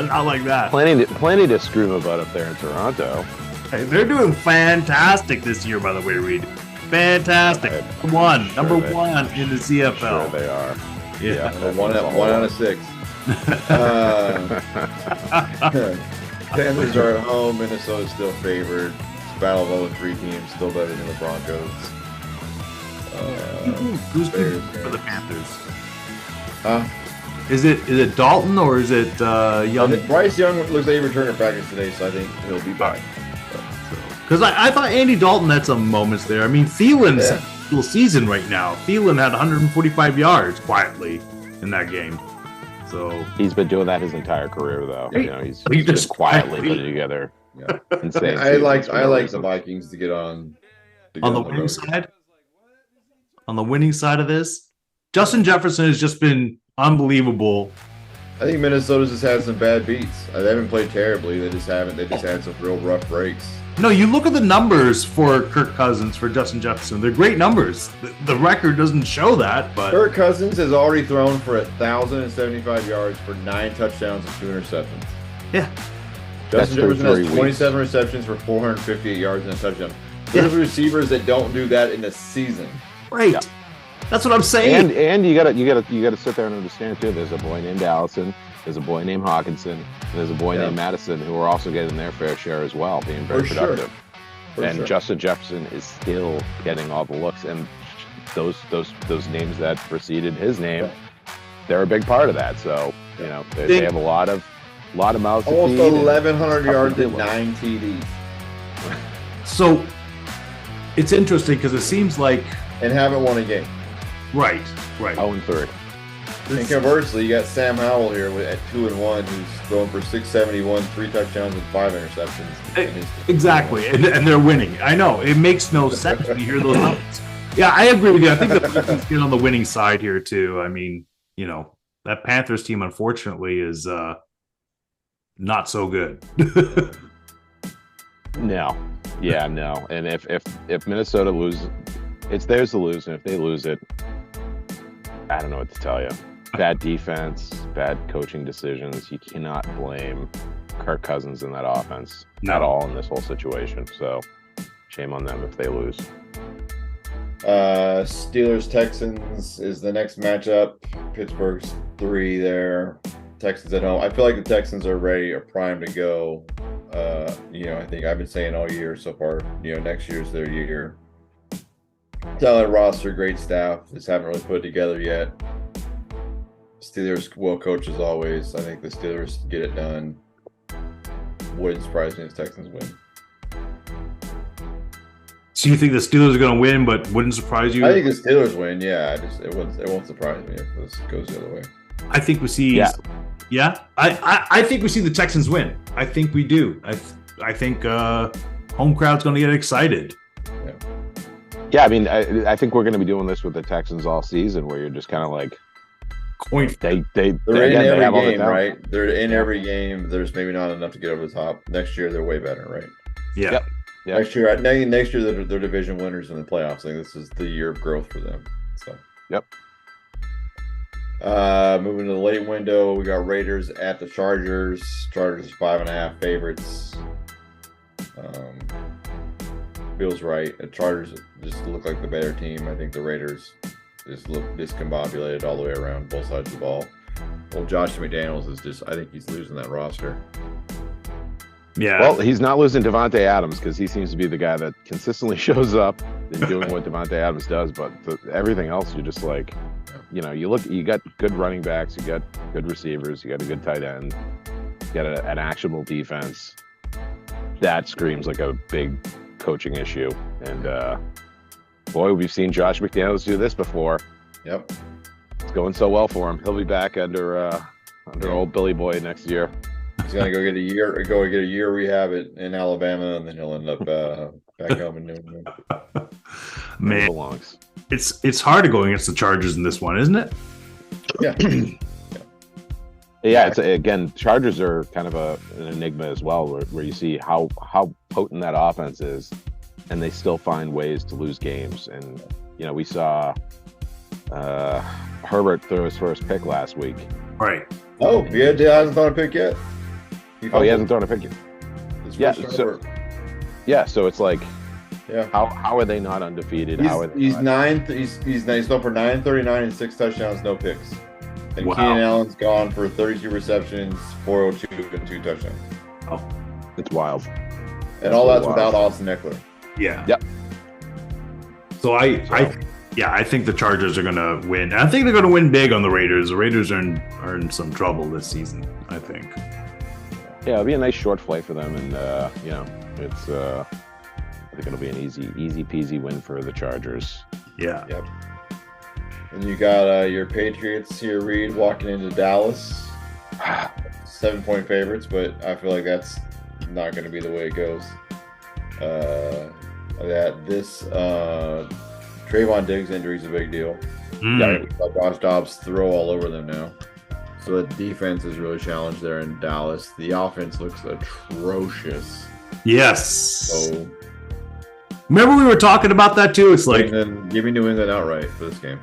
not like that. Plenty to scream about up there in Toronto. Hey, they're doing fantastic this year, by the way, Reid. Fantastic. Number one in the CFL. Sure they are. Yeah. One out of 6. Panthers are at home. Minnesota's still favored. It's a battle of 0-3 teams, still better than the Broncos. Who's good for the Panthers? Huh? Is it Dalton or is it Young? Bryce Young looks like he returned to practice today, so I think he'll be back. Because I thought Andy Dalton had some moments there. I mean, Thielen's full season right now. Thielen had 145 yards quietly in that game. So he's been doing that his entire career, though. He's He just quietly put it together. Yeah. Insane. I like the Vikings to get on. On the winning side, on the winning side of this, Justin Jefferson has just been unbelievable. I think Minnesota's just had some bad beats. They haven't played terribly. They just haven't. They just had some real rough breaks. No, you look at the numbers for Kirk Cousins, for Justin Jefferson. They're great numbers. The record doesn't show that, but Kirk Cousins has already thrown for 1,075 yards for 9 touchdowns and 2 interceptions. yeah, Justin through Jefferson has 3 weeks. 27 receptions for 458 yards and a touchdown. There's receivers that don't do that in a season. right. Yeah. That's what I'm saying. And you gotta sit there and understand too. There's a boy named Allison. There's a boy named Hawkinson. And there's a boy named Madison who are also getting their fair share as well, being very For sure. productive. For And sure. Justin Jefferson is still getting all the looks. And those names that preceded his name, they're a big part of that. So they have a lot of mouths to Almost feed. 1,100 yards to and 9 TDs. So it's interesting because it seems like And haven't won a game. right. 0-3. And conversely, you got Sam Howell here at 2-1, who's throwing for 671, 3 touchdowns and 5 interceptions. in his- Exactly, and they're winning. I know it makes no sense when you hear those numbers. Yeah, I agree with you. I think the Vikings get on the winning side here too. I mean, that Panthers team unfortunately is not so good. No. Yeah, no. And if Minnesota loses, it's theirs to lose. And if they lose it, I don't know what to tell you. Bad defense, bad coaching decisions. You cannot blame Kirk Cousins in that offense at all in this whole situation. So shame on them if they lose. Steelers Texans is the next matchup. Pittsburgh's 3 there. Texans at home. I feel like the Texans are primed to go. I think I've been saying all year so far, next year's their year. Talent roster, great staff. Just haven't really put it together yet. Steelers well coached as always. I think the Steelers get it done. Wouldn't surprise me if the Texans win. So you think the Steelers are going to win, but wouldn't surprise you? I think the Steelers win. Yeah, it won't surprise me if this goes the other way. I think we see. Yeah. I think we see the Texans win. I think we do. I think home crowd's going to get excited. Yeah, I mean, I think we're going to be doing this with the Texans all season, where you're just kind of like, Coin. They're in every game, right? They're in every game. There's maybe not enough to get over the top. Next year, they're way better, right? Yeah. Yep. Next year, they're division winners in the playoffs. I think this is the year of growth for them. So. Yep. Moving to the late window, we got Raiders at the Chargers. Chargers 5.5 favorites. Feels right. The Chargers just look like the better team. I think the Raiders just look discombobulated all the way around, both sides of the ball. Well, Josh McDaniels I think he's losing that roster. Yeah. Well, he's not losing Devontae Adams because he seems to be the guy that consistently shows up and doing what Devontae Adams does. But everything else, you're just like, you got good running backs, you got good receivers, you got a good tight end, you got an actionable defense. that screams like a big coaching issue. And boy, we've seen Josh McDaniels do this before. Yep. It's going so well for him. He'll be back under old Billy Boy next year. He's gonna go get a year rehab in Alabama, and then he'll end up back home in New England. Man, he belongs. It's hard to go against the Chargers in this one, isn't it? Yeah. Yeah, it's again, Chargers are kind of an enigma as well, where you see how potent that offense is, and they still find ways to lose games. And you know, we saw Herbert throw his first pick last week. Right. Oh, he hasn't thrown a pick yet. He hasn't thrown a pick yet. So it's like, yeah. How are they not undefeated? He's thrown for 939 and 6 touchdowns, no picks. And wow. Keenan Allen's gone for 32 receptions, 402 and 2 touchdowns. Oh, it's wild. And all that's without Austin Eckler. Yeah. Yep. So I think the Chargers are going to win. I think they're going to win big on the Raiders. The Raiders are in some trouble this season, I think. Yeah, it'll be a nice short flight for them, and it's I think it'll be an easy peasy win for the Chargers. Yeah. Yep. And you got your Patriots here, Reid, walking into Dallas. 7-point favorites, but I feel like that's not going to be the way it goes. Trayvon Diggs injury is a big deal. Josh Dobbs throw all over them now. So the defense is really challenged there in Dallas. The offense looks atrocious. Yes. So remember we were talking about that too? It's like give me New England outright for this game.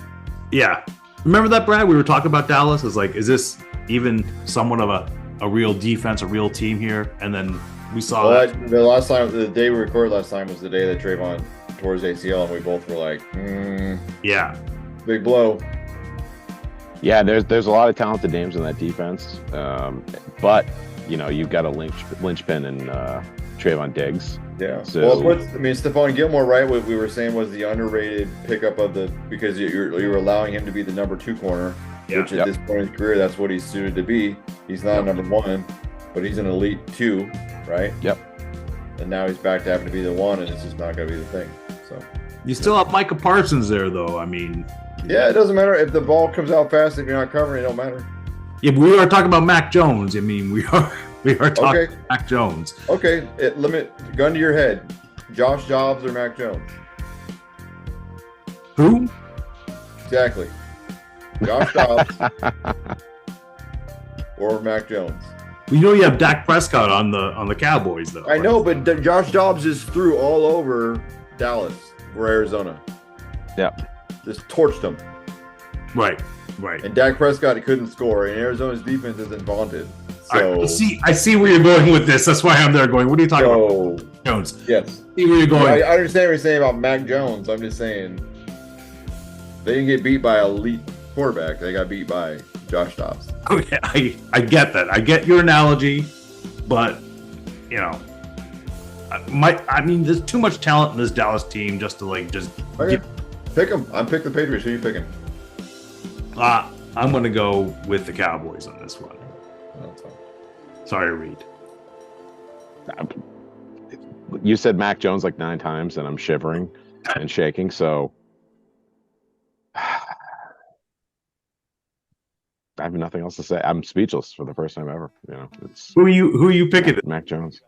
Yeah. Remember that, Brad? We were talking about Dallas. It's like, is this even somewhat of a real defense, a real team here? And then we saw that. The day we recorded last time was the day that Trayvon tore his ACL, and we both were like, yeah, big blow. Yeah, there's a lot of talented names in that defense, but you've got a linchpin in Trayvon Diggs. Yeah. So, Stephon Gilmore, right? What we were saying was the underrated pickup because you were allowing him to be the number 2 corner, which at this point in his career, that's what he's suited to be. He's not a number 1, but he's an elite 2, right? Yep. And now he's back to having to be the 1, and it's just not going to be the thing. So you still have Micah Parsons there, though. I mean, yeah, it doesn't matter if the ball comes out fast. If you're not covering, it don't matter. Yeah, but we are talking about Mac Jones. I mean, we are talking about Mac Jones. Okay, gun to your head. Josh Dobbs or Mac Jones? Who? Exactly. Josh Dobbs or Mac Jones. You have Dak Prescott on the Cowboys, though. I know, but Josh Dobbs just threw all over Dallas or Arizona. Yeah. Just torched them. Right. And Dak Prescott couldn't score, and Arizona's defense isn't vaunted. So I see where you're going with this. That's why I'm there going, what are you talking about? Jones. Yes. See where you're going. I understand what you're saying about Mac Jones. I'm just saying they didn't get beat by an elite quarterback. They got beat by Josh Dobbs. Okay, I get that. I get your analogy, but there's too much talent in this Dallas team just to pick them. I'm picking the Patriots. Who are you picking? I'm going to go with the Cowboys on this one. Sorry, Reid. You said Mac Jones like 9 times, and I'm shivering and shaking. So I have nothing else to say. I'm speechless for the first time ever. Who are you picking? Mac Jones.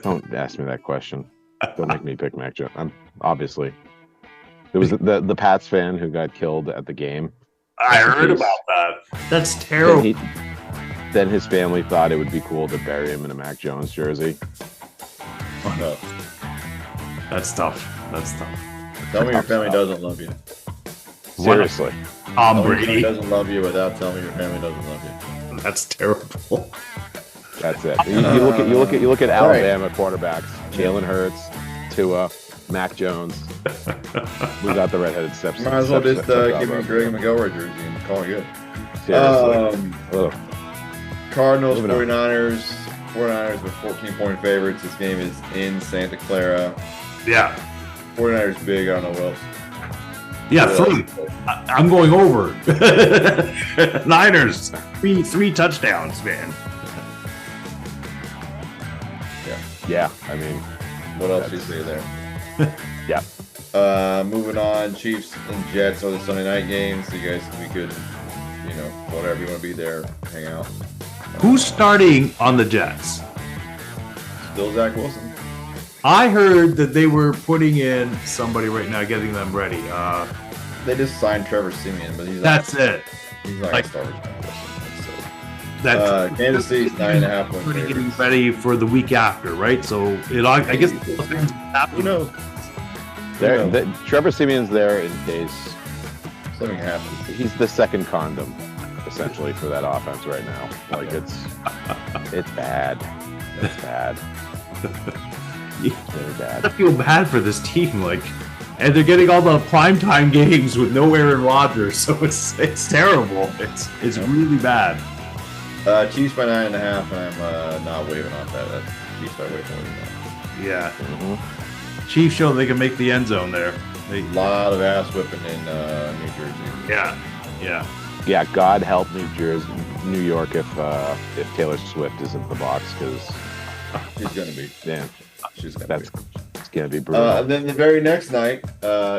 Don't ask me that question. Don't make me pick Mac Jones. Obviously. It was the Pats fan who got killed at the game. I heard about that. That's terrible. Then his family thought it would be cool to bury him in a Mac Jones jersey. Oh, no. That's tough. Tell me your family doesn't love you. Seriously. Tom Brady doesn't love you without telling me your family doesn't love you. That's terrible. That's it. You look at Alabama quarterbacks: Jalen Hurts, Tua, Mac Jones. We got the redheaded steps. Might as well just give me Greg McElroy jersey and call it good. Seriously. Cardinals, 49ers. 49ers with 14-point favorites. This game is in Santa Clara. Yeah. 49ers big. I don't know what else. Yeah, 3. I'm going over. Niners. Three touchdowns, man. Yeah, I mean, what else do you say there? yeah. Moving on, Chiefs and Jets are the Sunday night games. So you guys, we could, whatever you want to be there, hang out. Who's starting on the Jets? Still Zach Wilson. I heard that they were putting in somebody right now, getting them ready. They just signed Trevor Siemian, but that's it. He's not Like, going to start. That's Kansas City's 9.5 point getting favorites. ready for the week after, right? So I guess Who knows? Trevor Siemian's there in case Something happens. he's the second condom, essentially, for that offense right now. Like it's bad. It's bad. It's really bad. I feel bad for this team, and they're getting all the primetime games with no Aaron Rodgers, so it's terrible. It's really bad. Chiefs by 9.5, and I'm not waving off that. That's Chiefs by way more than that. Yeah. Mm-hmm. Chiefs show they can make the end zone there. A lot of ass whipping in New Jersey. Yeah. Yeah, God help New York if Taylor Swift isn't the box, because She's gonna be. damn, She's gonna be. it's gonna be brutal. And then the very next night,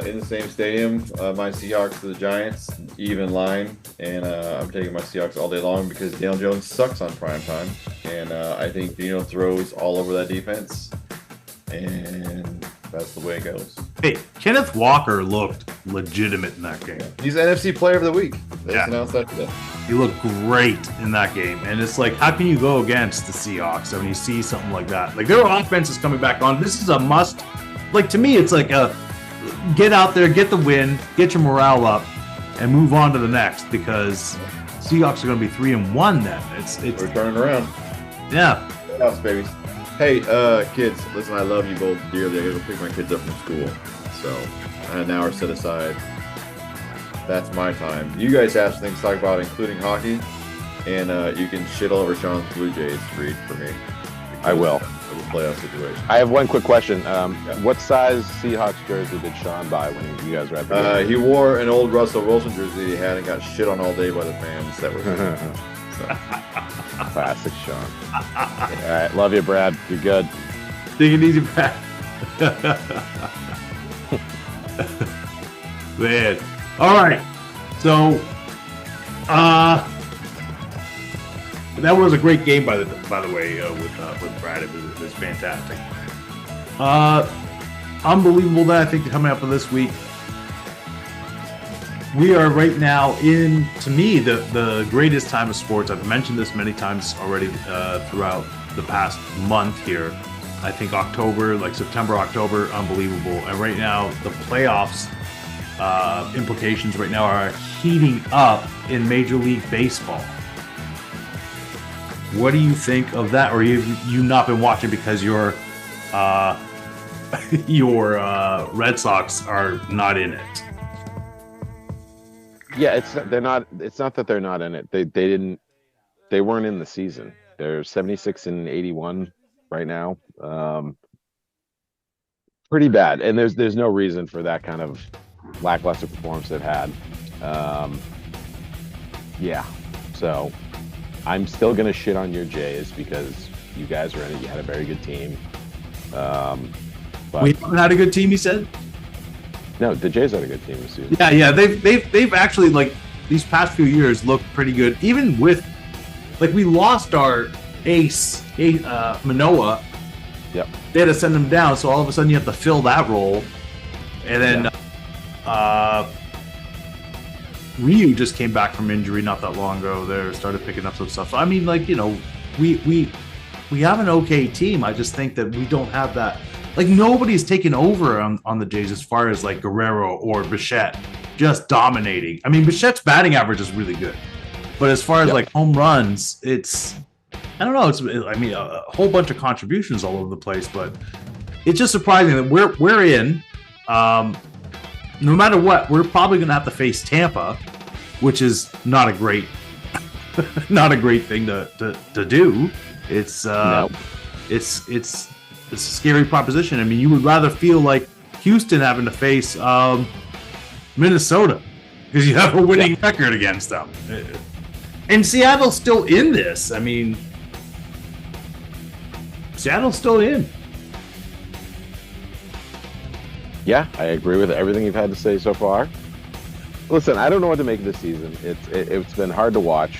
in the same stadium, my Seahawks to the Giants, even line, and I'm taking my Seahawks all day long because Daniel Jones sucks on prime time, and I think Dino throws all over that defense, and that's the way it goes. Hey, Kenneth Walker looked legitimate in that game. He's NFC Player of the Week. They just Yeah. announced that today. He looked great in that game. And it's like, how can you go against the Seahawks when you see something like that? Like, their offense is coming back on. This is a must. Like, to me, it's like a get out there, get the win, get your morale up, and move on to the next, because Seahawks are going to be 3-1 then. It's We're turning around. yeah. Playoffs, babies. Hey, kids, listen, I love you both dearly. I gotta go pick my kids up from school. So, I had an hour set aside. That's my time. You guys have some things to talk about, including hockey. And you can shit all over Sean's Blue Jays, Reid, for me. I will. Of the playoff situation. I have one quick question. What size Seahawks jersey did Sean buy when you guys were at the game? He wore an old Russell Wilson jersey he had and got shit on all day by the fans that were here. So. Classic Sean. All right, love you, Brad. You're good. Take it easy, Brad. Man. All right. So, that was a great game, by the way, with Brad. It was fantastic. Unbelievable that I think coming up for this week. We are right now in, to me, the greatest time of sports. I've mentioned this many times already throughout the past month here. I think October, like September, October, unbelievable. And right now, the playoffs implications right now are heating up in Major League Baseball. What do you think of that? Or have you not been watching because your Red Sox are not in it? Yeah, it's not that they're not in it. They weren't in the season. They're 76 and 81 right now. Pretty bad. And there's no reason for that kind of lackluster performance they've had. Yeah. So I'm still gonna shit on your Jays because you guys were in it. You had a very good team. But We haven't had a good team, you said? no, the Jays had a good team this season. Yeah, they've actually, like, these past few years looked pretty good. Even with, like, we lost our ace Manoa. Yep. They had to send him down, so all of a sudden you have to fill that role. And then Ryu just came back from injury not that long ago. There started picking up some stuff. So I mean, like, we have an okay team. I just think that we don't have that. Like, nobody's taken over on the Jays as far as, like, Guerrero or Bichette just dominating. I mean, Bichette's batting average is really good, but as far as like home runs, it's, I don't know. It's, I mean, a whole bunch of contributions all over the place, but it's just surprising that we're in. No matter what, we're probably going to have to face Tampa, which is not a great thing to do. It's it's a scary proposition. I mean, you would rather feel like Houston having to face Minnesota because you have a winning record against them. And Seattle's still in this. I mean, Seattle's still in. Yeah, I agree with everything you've had to say so far. Listen, I don't know what to make of this season. It's been hard to watch.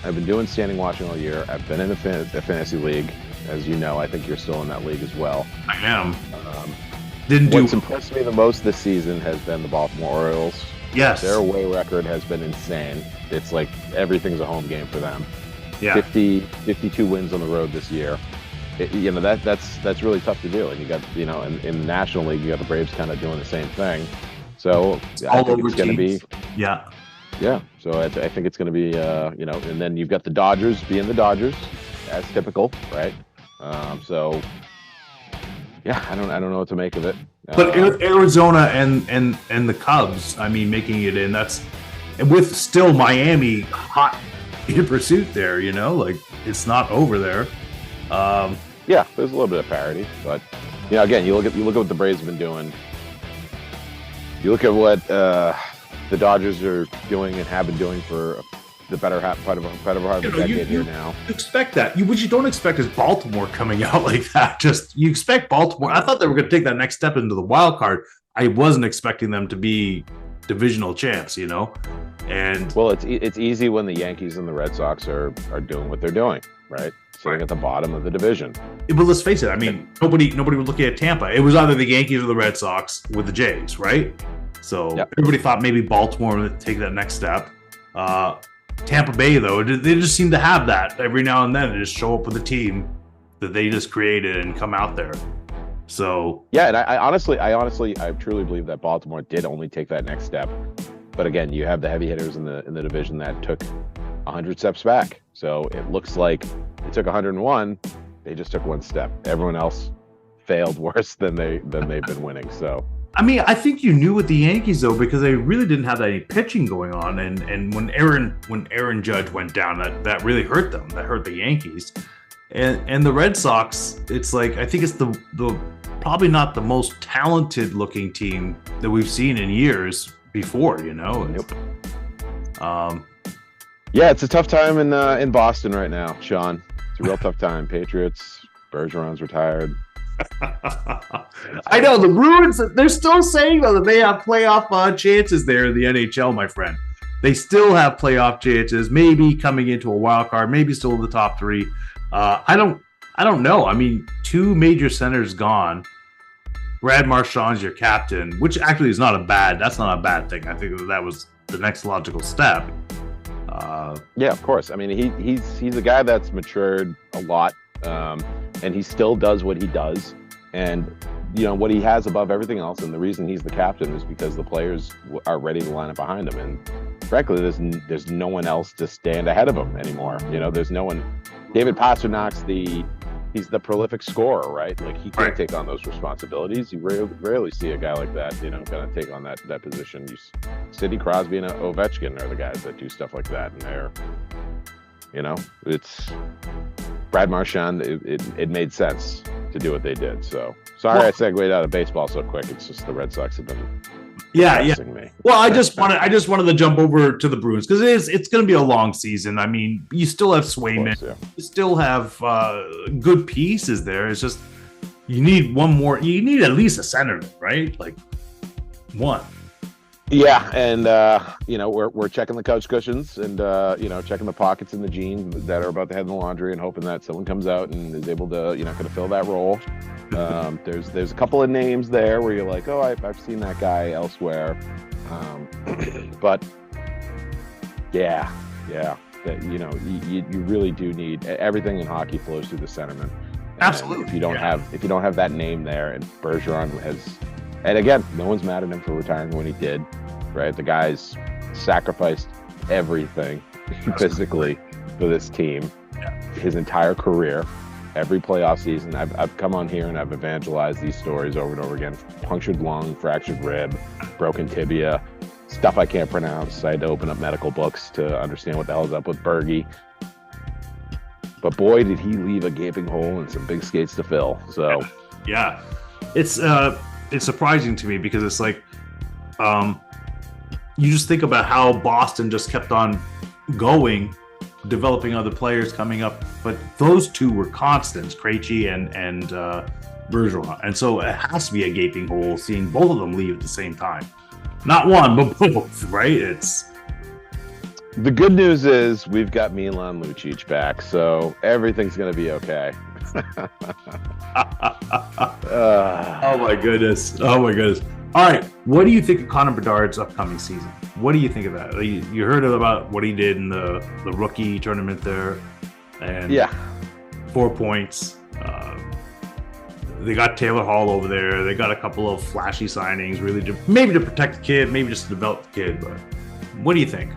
I've been doing standing watching all year. I've been in a fantasy league, as you know. I think you're still in that league as well. I am. What's impressed me the most this season has been the Baltimore Orioles. Yes. Their away record has been insane. It's like everything's a home game for them. Yeah. 52 wins on the road this year. That's really tough to do. And you got, in the National League, you got the Braves kind of doing the same thing. So I think it's going to be. Yeah. Yeah. So I think it's going to be, and then you've got the Dodgers being the Dodgers, as typical, right? So. Yeah, I don't know what to make of it. But Arizona and the Cubs, I mean, making it in, that's with still Miami hot in pursuit there, like it's not over there. Yeah, there's a little bit of parity, but again, you look at what the Braves have been doing. You look at what the Dodgers are doing and have been doing for the better part of a decade here now. You expect that. What you don't expect is Baltimore coming out like that. You expect Baltimore. I thought they were going to take that next step into the wild card. I wasn't expecting them to be divisional champs, And well, it's easy when the Yankees and the Red Sox are doing what they're doing, right? Sitting at the bottom of the division. But let's face it. I mean, nobody was looking at Tampa. It was either the Yankees or the Red Sox with the Jays, right? So Everybody thought maybe Baltimore would take that next step. Tampa Bay, though, they just seem to have that every now and then. They just show up with a team that they just created and come out there. So yeah, and I truly believe that Baltimore did only take that next step. But again, you have the heavy hitters in the division that took 100 steps back. So it looks like they took 101. They just took one step. Everyone else failed worse than they've been winning. So. I mean, I think you knew with the Yankees though, because they really didn't have any pitching going on, and when Aaron Judge went down, that really hurt them. That hurt the Yankees, and the Red Sox. It's like I think it's the probably not the most talented looking team that we've seen in years before. Yep. Yeah, it's a tough time in Boston right now, Sean. It's a real tough time. Patriots, Bergeron's retired. I know the Bruins. They're still saying though that they have playoff chances there in the NHL, my friend. They still have playoff chances, maybe coming into a wild card, maybe still in the top three. I don't know. I mean, two major centers gone. Brad Marchand's your captain, which actually is not a bad thing. I think that was the next logical step. Yeah, of course. I mean, he's a guy that's matured a lot. And he still does what he does, and what he has above everything else. And the reason he's the captain is because the players are ready to line up behind him. And frankly, there's no one else to stand ahead of him anymore. There's no one. David Pasternak's he's the prolific scorer, right? Like he can't take on those responsibilities. You rarely see a guy like that, kind of take on that position. Sidney Crosby and Ovechkin are the guys that do stuff like that, and they're. It's Brad Marchand. It made sense to do what they did. So sorry I segued out of baseball so quick. It's just the Red Sox have been me. Well, I just wanted to jump over to the Bruins because it's going to be a long season. I mean, you still have Swayman, you still have good pieces there. It's just you need one more. You need at least a center, right? Like one. Yeah, and we're checking the couch cushions and checking the pockets in the jeans that are about to head in the laundry and hoping that someone comes out and is able to kind of fill that role. There's a couple of names there where you're like, oh, I've seen that guy elsewhere, but yeah, that, you really do need everything in hockey flows through the centerman. Absolutely. If you don't have that name there, and Bergeron has. And again, no one's mad at him for retiring when he did, right? The guy's sacrificed everything physically for this team, his entire career, every playoff season. I've come on here and I've evangelized these stories over and over again. Punctured lung, fractured rib, broken tibia, stuff I can't pronounce. I had to open up medical books to understand what the hell's up with Bergie. But boy, did he leave a gaping hole and some big skates to fill. So yeah, it's surprising to me because it's like you just think about how Boston just kept on going, developing other players coming up, but those two were constants, Krejci and Bergeron. And so it has to be a gaping hole seeing both of them leave at the same time. Not one, but both, right? It's The good news is we've got Milan Lucic back, so everything's going to be okay. Oh my goodness. Oh my goodness. All right. What do you think of Connor Bedard's upcoming season? What do you think of that? You heard about what he did in the rookie tournament there. And 4 points. They got Taylor Hall over there. They got a couple of flashy signings, really, maybe to protect the kid, maybe just to develop the kid. But what do you think?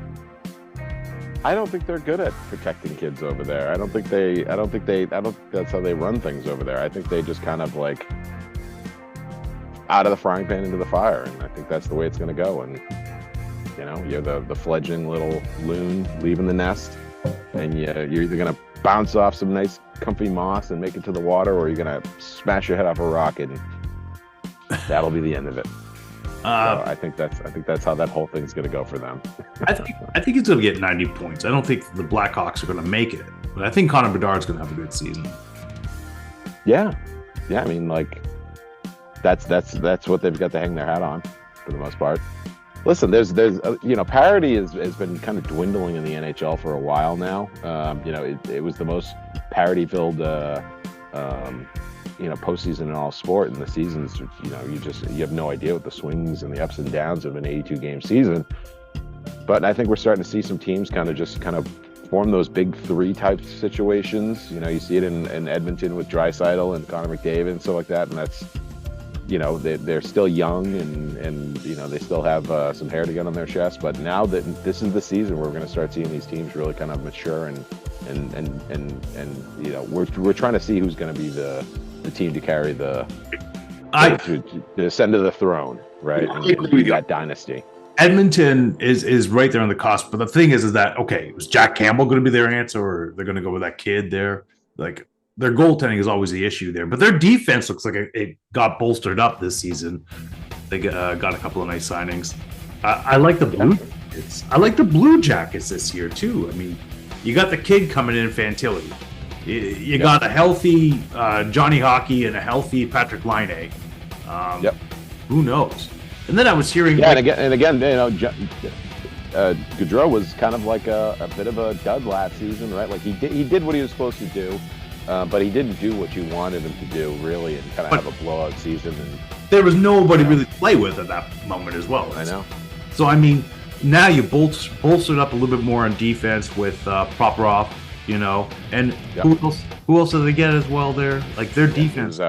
I don't think they're good at protecting kids over there. I don't think that's how they run things over there. I think they just kind of like out of the frying pan into the fire, and I think that's the way it's going to go. And you know, you're the fledgling little loon leaving the nest, and you're either going to bounce off some nice comfy moss and make it to the water, or you're going to smash your head off a rock, and that'll be the end of it. So I think that's how that whole thing's going to go for them. I think he's going to get 90 points. I don't think the Blackhawks are going to make it, but I think Connor Bedard's going to have a good season. Yeah. I mean, like that's what they've got to hang their hat on for the most part. Listen, there's parity has been kind of dwindling in the NHL for a while now. It was the most parity-filled postseason in all sport, and the seasons, you have no idea what the swings and the ups and downs of an 82-game season. But I think we're starting to see some teams kind of form those big three type situations. You see it in Edmonton with Draisaitl and Connor McDavid and stuff like that, and that's, they're still young and they still have some hair to get on their chest. But now that this is the season where we're going to start seeing these teams really kind of mature and we're trying to see who's going to be the team to carry to ascend to the throne, right? And be that dynasty. Edmonton is right there on the cusp, but the thing is that was Jack Campbell going to be their answer, or they're going to go with that kid there? Like, their goaltending is always the issue there, but their defense looks like it got bolstered up this season. They got a couple of nice signings. I like the Blue Jackets. I like the Blue Jackets this year too. I mean, you got the kid coming in, Fantilli. You got a healthy Johnny Hockey and a healthy Patrick Laine. Who knows? And then I was hearing, and again, Gaudreau was kind of like a bit of a dud last season, right? Like he did what he was supposed to do, but he didn't do what you wanted him to do, really, and kind of have a blowout season. And there was nobody really to play with at that moment as well. I know. So I mean, now you bolstered up a little bit more on defense with Provorov. And who else did they get as well there? Like their defense.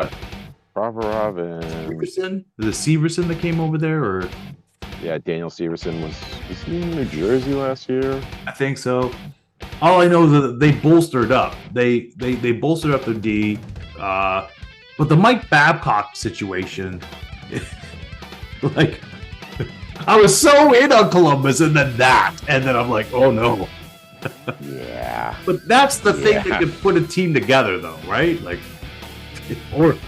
Provorov and Severson? The Severson that came over there, or Daniel Severson was he in New Jersey last year? I think so. All I know is that they bolstered up. They bolstered up the D. But the Mike Babcock situation, like I was so in on Columbus, and then I'm like, oh no. Yeah. But that's the thing that can put a team together, though, right? Like, or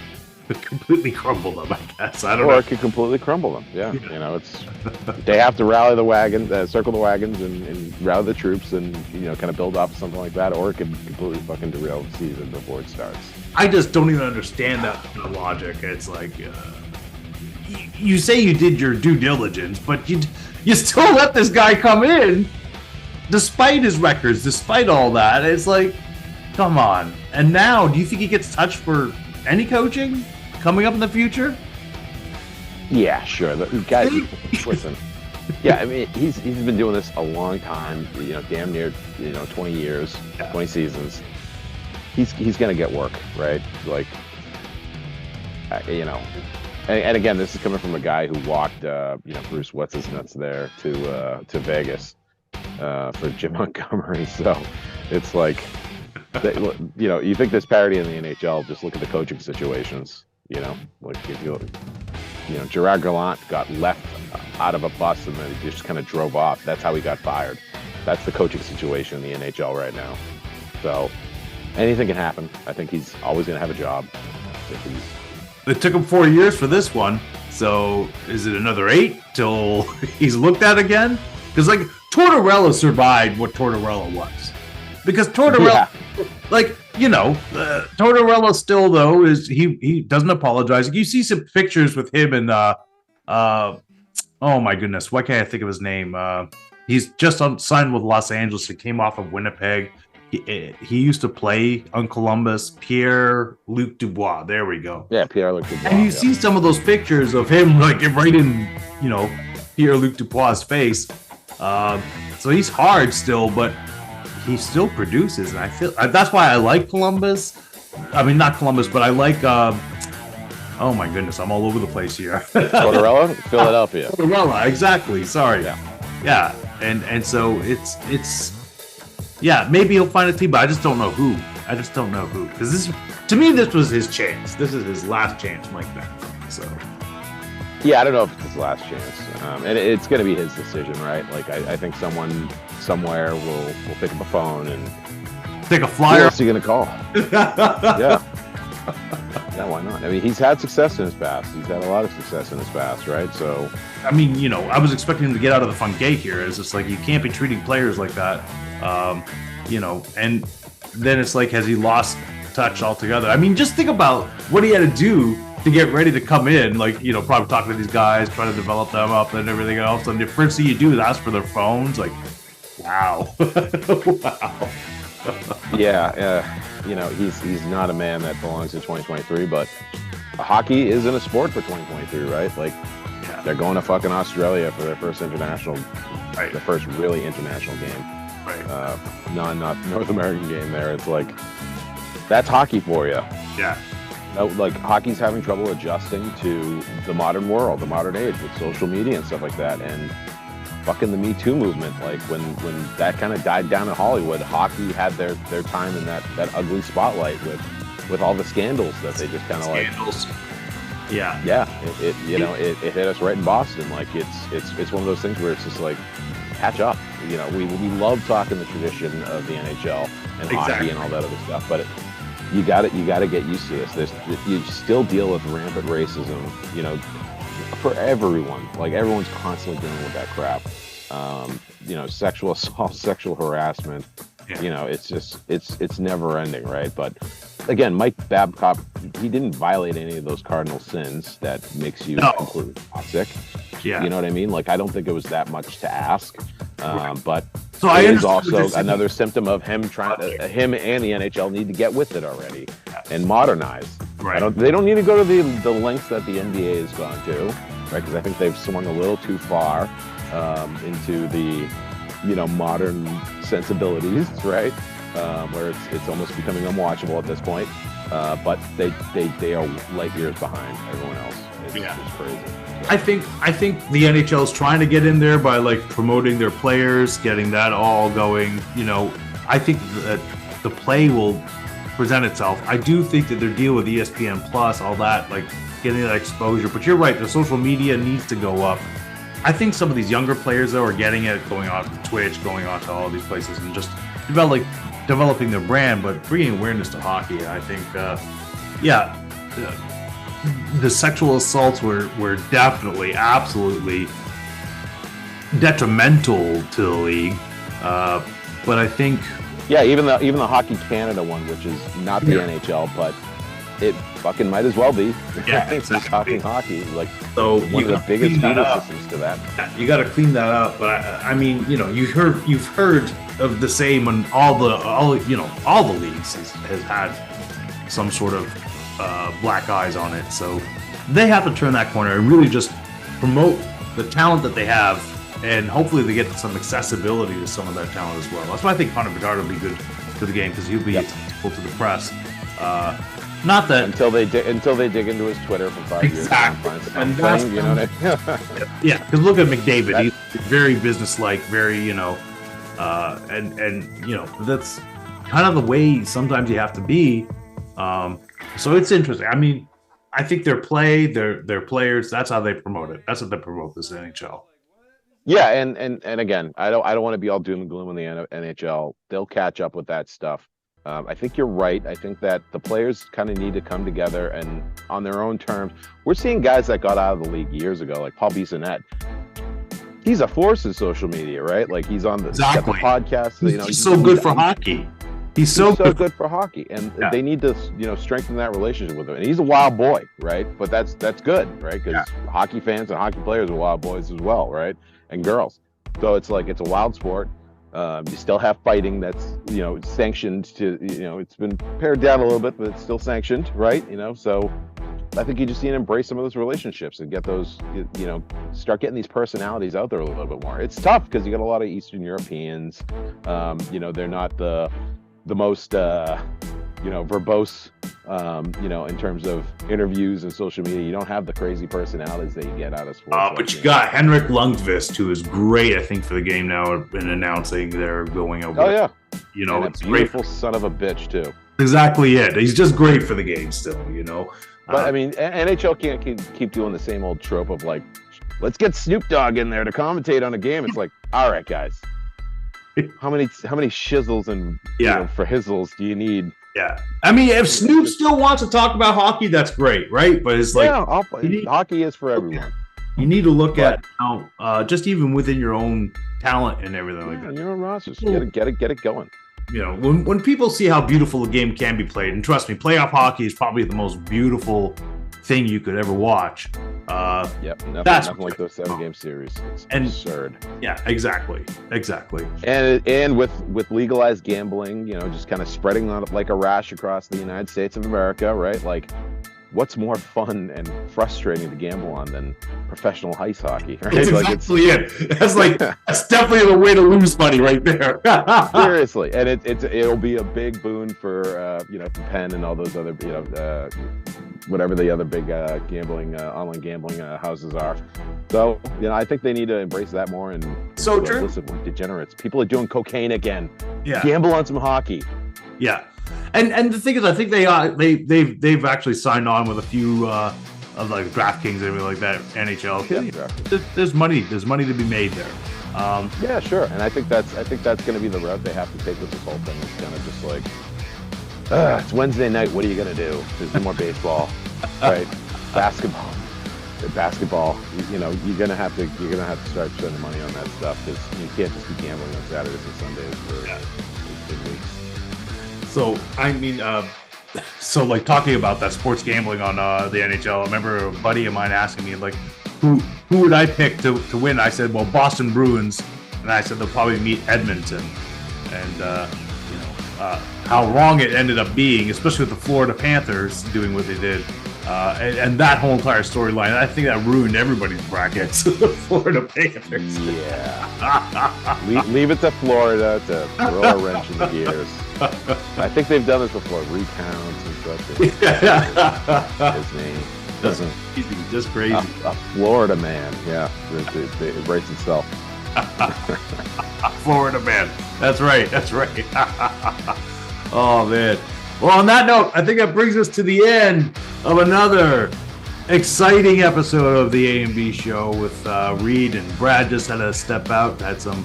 completely crumble them, I guess. I don't know. Or it could completely crumble them. Yeah. It's they have to rally the wagon, circle the wagons, and rally the troops, and kind of build off something like that. Or it could completely fucking derail the season before it starts. I just don't even understand that logic. It's like you say you did your due diligence, but you still let this guy come in. Despite his records, despite all that, it's like, come on. And now, do you think he gets touched for any coaching coming up in the future? Yeah, sure. The guys, listen. Yeah, I mean, he's been doing this a long time. Damn near 20 years, 20 seasons. He's gonna get work, right? Like, and again, this is coming from a guy who walked, Bruce what's his nuts there to Vegas. For Jim Montgomery, so it's like, you think there's parity in the NHL? Just look at the coaching situations. Like if Gerard Gallant got left out of a bus and then he just kind of drove off. That's how he got fired. That's the coaching situation in the NHL right now. So anything can happen. I think he's always going to have a job. It took him 4 years for this one. So is it another 8 till he's looked at again? Because like Tortorella survived what Tortorella was. because Tortorella, Tortorella still though is he doesn't apologize. You see some pictures with him and oh my goodness, why can't I think of his name? He's just signed with Los Angeles. He came off of Winnipeg. He used to play on Columbus. Pierre-Luc Dubois. There we go. Yeah, Pierre-Luc Dubois. And you see some of those pictures of him like right in, Pierre-Luc Dubois' face. So he's hard still, but he still produces, and I feel that's why I like Columbus. I mean, not Columbus, but I like. Oh my goodness, I'm all over the place here. Tortorella, Philadelphia. Tortorella, exactly. Sorry. Yeah, and so it's maybe he'll find a team, but I just don't know who. Because to me, this was his chance. This is his last chance, Mike Beck. So. Yeah, I don't know if it's his last chance, and it's going to be his decision, right? Like I think someone somewhere will pick up a phone and take a flyer. Who else are you going to call? Yeah, why not? I mean, he's had success in his past. He's had a lot of success in his past, right? So, I mean, I was expecting him to get out of the front gate here. It's just like you can't be treating players like that, And then it's like, has he lost touch altogether? I mean, just think about what he had to do to get ready to come in, probably talking to these guys, trying to develop them up and everything else. And the first thing you do is ask for their phones. Like, wow. Wow. Yeah. He's not a man that belongs in 2023, but hockey isn't a sport for 2023, right? Like, they're going to fucking Australia for their first international, right? The first really international game. Right. Not North American game there. It's like, that's hockey for you. Yeah. Like, hockey's having trouble adjusting to the modern world, the modern age with social media and stuff like that. And fucking the Me Too movement, like when that kind of died down in Hollywood, hockey had their time in that ugly spotlight with all the scandals that they just kind of like. Scandals. Yeah. Yeah. It hit us right in Boston. Like it's one of those things where it's just like, catch up. We love talking the tradition of the NHL and hockey and all that other stuff, but you got to get used to this. You still deal with rampant racism, for everyone. Like, everyone's constantly dealing with that crap. Sexual assault, sexual harassment. Yeah. It's never ending, right? But again, Mike Babcock, he didn't violate any of those cardinal sins that makes you completely toxic. Yeah. You know what I mean? Like, I don't think it was that much to ask. But so it is also another symptom of him him and the NHL need to get with it already and modernize. Right. They don't need to go to the lengths that the NBA has gone to, right? Because I think they've swung a little too far into the modern sensibilities, right? Where it's almost becoming unwatchable at this point. But they are light years behind everyone else. It's crazy. I think the NHL is trying to get in there by like promoting their players, getting that all going. I think that the play will present itself. I do think that their deal with ESPN Plus, all that, like getting that exposure. But you're right, the social media needs to go up. I think some of these younger players though are getting it, going on to Twitch, going on to all these places, and just developing their brand, but bringing awareness to hockey. I think, the sexual assaults were definitely, absolutely detrimental to the league. But I think, even the Hockey Canada one, which is not the NHL, but it fucking might as well be. Yeah, it's just talking hockey, like so one of the biggest feeder systems to that. You got to clean that up. But I mean, you've heard of the same, and all the leagues has had some sort of black eyes on it. So they have to turn that corner and really just promote the talent that they have, and hopefully they get some accessibility to some of that talent as well. That's why I think Connor Bedard will be good to the game, because he'll be accessible to the press. Not that until they dig into his Twitter for 5 years and that's, you know what I mean? Yeah, because look at McDavid. He's very businesslike, very and that's kind of the way sometimes you have to be. So it's interesting. I mean, I think their play, their players, that's how they promote it. That's how they promote this NHL. Yeah, and again, I don't want to be all doom and gloom in the NHL. They'll catch up with that stuff. I think you're right. I think that the players kind of need to come together and on their own terms. We're seeing guys that got out of the league years ago, like Paul Bissonnette. He's a force in social media, right? Like, he's on the podcast. He's so good for hockey. He's so good for hockey, and they need to, strengthen that relationship with him. And he's a wild boy, right? But that's good, right? Because hockey fans and hockey players are wild boys as well, right? And girls. So it's like it's a wild sport. You still have fighting that's sanctioned to it's been pared down a little bit, but it's still sanctioned, right? So I think you just need to embrace some of those relationships and get those, start getting these personalities out there a little bit more. It's tough because you got a lot of Eastern Europeans. They're not the most verbose, in terms of interviews and social media. You don't have the crazy personalities that you get out of sports. But you got Henrik Lundqvist, who is great, I think, for the game now in announcing they're going over. Oh, yeah. And it's beautiful great. Son of a bitch, too. Exactly it. He's just great for the game still, But, NHL can't keep doing the same old trope of, like, let's get Snoop Dogg in there to commentate on a game. It's like, all right, guys. How many shizzles and for hizzles do you need? Yeah, I mean, if Snoop still wants to talk about hockey, that's great, right? But it's like hockey is for everyone. You need to look at how just even within your own talent and everything like that. Your own rosters, get it going. When people see how beautiful the game can be played, and trust me, playoff hockey is probably the most beautiful thing you could ever watch. Nothing like those 7-game series. It's absurd. Yeah, exactly. And with legalized gambling, just kind of spreading like a rash across the United States of America, right? Like, what's more fun and frustrating to gamble on than professional ice hockey? Right? That's exactly it. That's definitely the way to lose money right there. Seriously, and it'll be a big boon for Penn and all those other whatever the other big online gambling houses are. So I think they need to embrace that more. And so true. Listen, we're degenerates. People are doing cocaine again. Yeah. Gamble on some hockey. Yeah. And the thing is, I think they've actually signed on with a few of like DraftKings and everything like that. NHL. Yeah, there's money to be made there. Yeah, sure. And I think that's going to be the route they have to take with this whole thing. It's kind of just like, it's Wednesday night. What are you going to do? There's no more baseball, right? Basketball. You're gonna have to start spending money on that stuff because you can't just be gambling on Saturdays and Sundays for big weeks. So I mean, like talking about that sports gambling on the NHL. I remember a buddy of mine asking me like, who would I pick to win? I said, well, Boston Bruins, and I said they'll probably meet Edmonton, and how wrong it ended up being, especially with the Florida Panthers doing what they did. And that whole entire storyline, I think that ruined everybody's brackets. The Florida Panthers. Yeah. Leave it to Florida to throw a wrench in the gears. I think they've done this before. Recounts and stuff. His name doesn't. Just crazy. A Florida man. Yeah. It writes itself. Florida man. That's right. Oh, man. Well, on that note, I think that brings us to the end of another exciting episode of the A&B show with Reid and Brad. Just had to step out, had some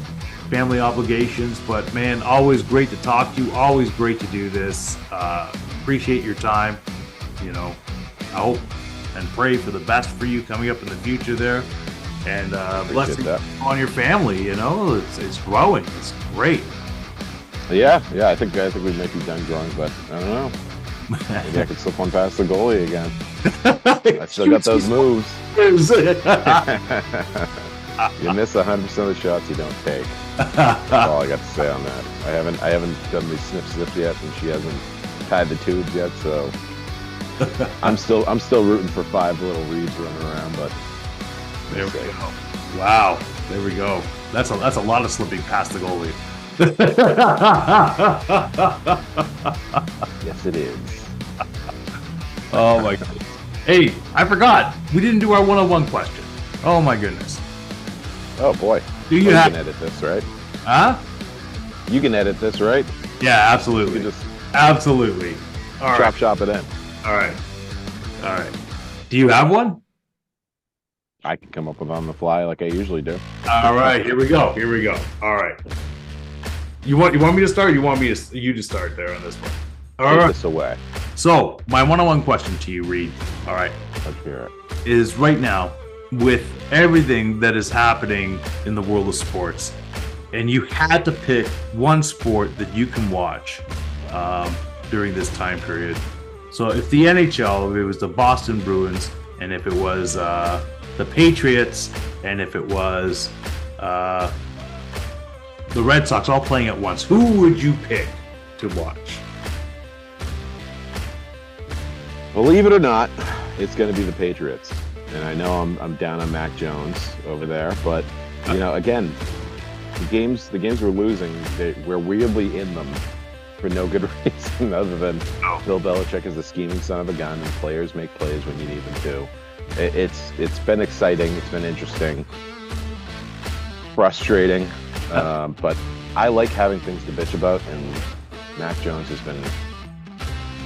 family obligations, but man, always great to talk to you, always great to do this. Appreciate your time. I hope and pray for the best for you coming up in the future there, and blessings on your family. It's growing. It's great. Yeah. I think we might be done growing, but I don't know. Maybe I could slip one past the goalie again. I still got those moves. You miss 100% of the shots you don't take. That's all I got to say on that. I haven't done the sniff yet, and she hasn't tied the tubes yet. So I'm still rooting for 5 little Reids running around. But there we go. Wow, there we go. That's a lot of slipping past the goalie. Yes, it is. Oh my God. Hey, I forgot. We didn't do our one-on-one question. Oh my goodness. Oh boy. You can edit this, right? Huh? You can edit this, right? Yeah, absolutely. You can just absolutely. All right. Shop it in. All right. Do you have one? I can come up with on the fly like I usually do. All right. Here we go. All right. You want me to start? Or you want you to start there on this one? All right. Take this away. So my one-on-one question to you, Reid. All right. Let's hear it. Is right now with everything that is happening in the world of sports, and you had to pick one sport that you can watch during this time period. So if the NHL, if it was the Boston Bruins, and if it was the Patriots, and if it was the Red Sox all playing at once, who would you pick to watch? Believe it or not, it's going to be the Patriots. And I know I'm down on Mac Jones over there, but you know, again, the games we're losing, we're weirdly in them for no good reason other than Bill Belichick is a scheming son of a gun, and players make plays when you need them to. It's been exciting, it's been interesting, frustrating, but I like having things to bitch about, and Mac Jones has been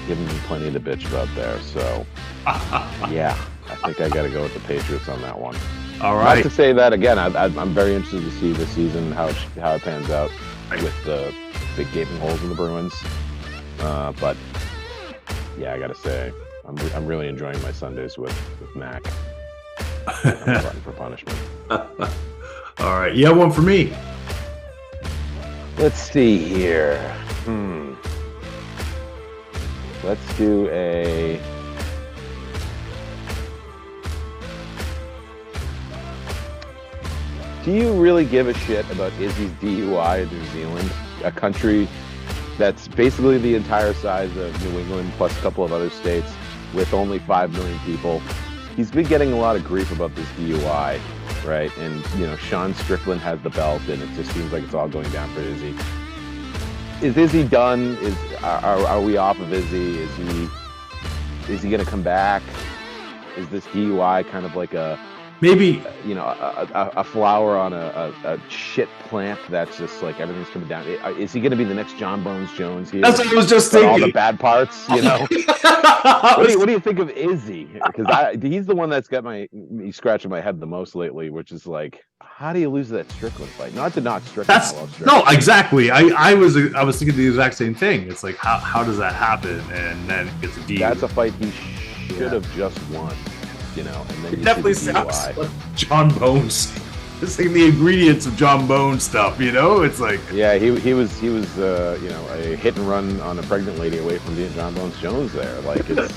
giving me plenty to bitch about there. So yeah, I think I got to go with the Patriots on that one. All right. Not to say that again, I'm very interested to see this season how it pans out with the big gaping holes in the Bruins. But yeah, I got to say I'm really enjoying my Sundays with Mac. I'm glutton for punishment. All right, you have one for me. Let's see here. Let's do a. Do you really give a shit about Izzy's DUI in New Zealand, a country that's basically the entire size of New England plus a couple of other states with only 5 million people? He's been getting a lot of grief about this DUI, right? And, you know, Sean Strickland has the belt, and it just seems like it's all going down for Izzy. Is Izzy done? Are we off of Izzy? Is he going to come back? Is this DUI kind of like a maybe a flower on a shit plant that's just like everything's coming down? Is he going to be the next John Bones Jones here? That's what I was just thinking. All the bad parts, you know. What do you think of Izzy? Because he's the one that's got me scratching my head the most lately, which is like, how do you lose that Strickland fight? Not to knock Strickland. I love Strickland. No, exactly. I was thinking the exact same thing. It's like, how does that happen? And then it gets a D. That's a fight he should have just won. You know, and then it definitely sounds like John Bones. It's like the ingredients of John Bones stuff, you know. It's like, yeah, he was you know, a hit and run on a pregnant lady away from being John Bones Jones there. Like, it's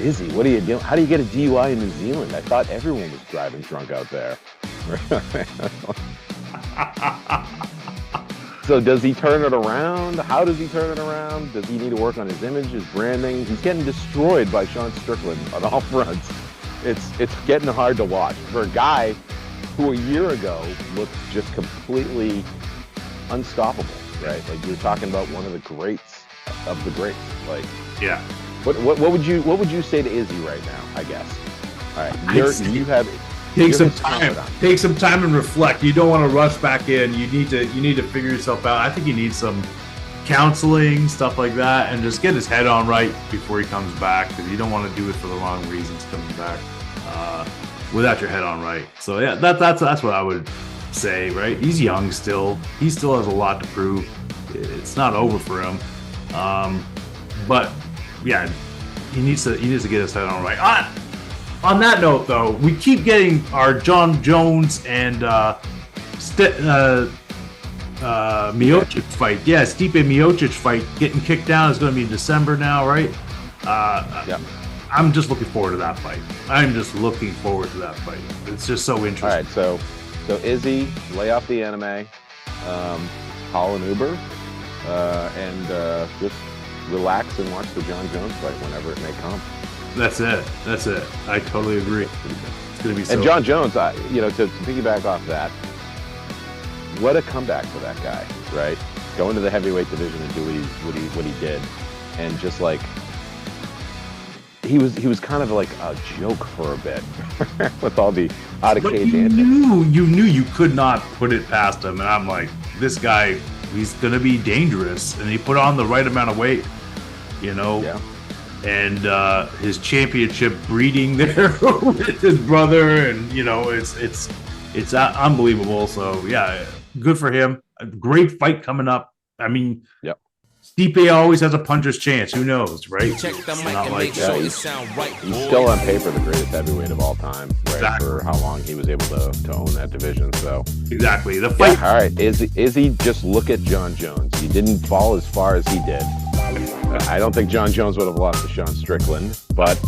Izzy, what are you doing? How do you get a DUI in New Zealand? I thought everyone was driving drunk out there. So does he turn it around? How does he turn it around? Does he need to work on his image, his branding? He's getting destroyed by Sean Strickland on all fronts. It's getting hard to watch for a guy who a year ago looked just completely unstoppable, right? Like, you're talking about one of the greats of the greats. Like, yeah. What would you say to Izzy right now? I guess. All right, take some time. Take some time and reflect. You don't want to rush back in. You need to figure yourself out. I think you need some counseling, stuff like that, and just get his head on right before he comes back, because you don't want to do it for the wrong reasons coming back without your head on right. So yeah, that's what I would say. Right? He's young still. He still has a lot to prove. It's not over for him. But yeah, he needs to get his head on right. On that note, though, we keep getting our John Jones and Miocic fight. Yeah, Stipe Miocic fight getting kicked down is going to be in December now, right? Yeah. I'm just looking forward to that fight. It's just so interesting. All right, so Izzy, lay off the anime, call an Uber, and just relax and watch the John Jones fight whenever it may come. That's it. I totally agree. It's going to be so. And John Jones, to piggyback off that, what a comeback for that guy, right? Go into the heavyweight division and do what he did, and just like he was kind of like a joke for a bit with all the out of cage antics. You knew you could not put it past him, and I'm like, this guy, he's going to be dangerous, and he put on the right amount of weight, you know. Yeah. And his championship breeding there with his brother, and you know, it's unbelievable. So yeah, good for him. A great fight coming up. I mean, yep. Stipe always has a puncher's chance. Who knows, right? Check the mic and make sure it sound right. He's still on paper the greatest heavyweight of all time, right? Exactly. For how long he was able to own that division. So exactly the fight. Yeah, all right, Izzy, just look at John Jones. He didn't fall as far as he did. I don't think John Jones would have lost to Sean Strickland, but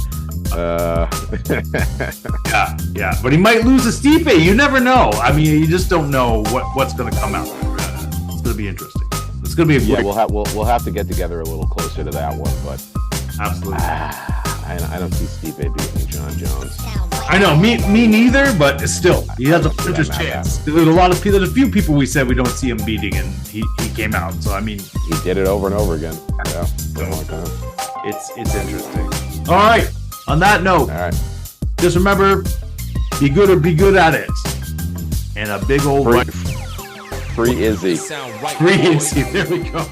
yeah. But he might lose to Stipe. You never know. I mean, you just don't know what's going to come out. It's going to be interesting. It's going to be a great. We'll have to get together a little closer to that one, but absolutely. I don't see Stipe beating John Jones. I know, me neither, but still, he has a puncher's chance. There's there's a few people we said we don't see him beating, and he came out. So I mean, he did it over and over again. Yeah, for a long time. It's interesting. All right. On that note, all right. Just remember, be good or be good at it. And a big old free Izzy. Sound right, free boy. Izzy. There we go.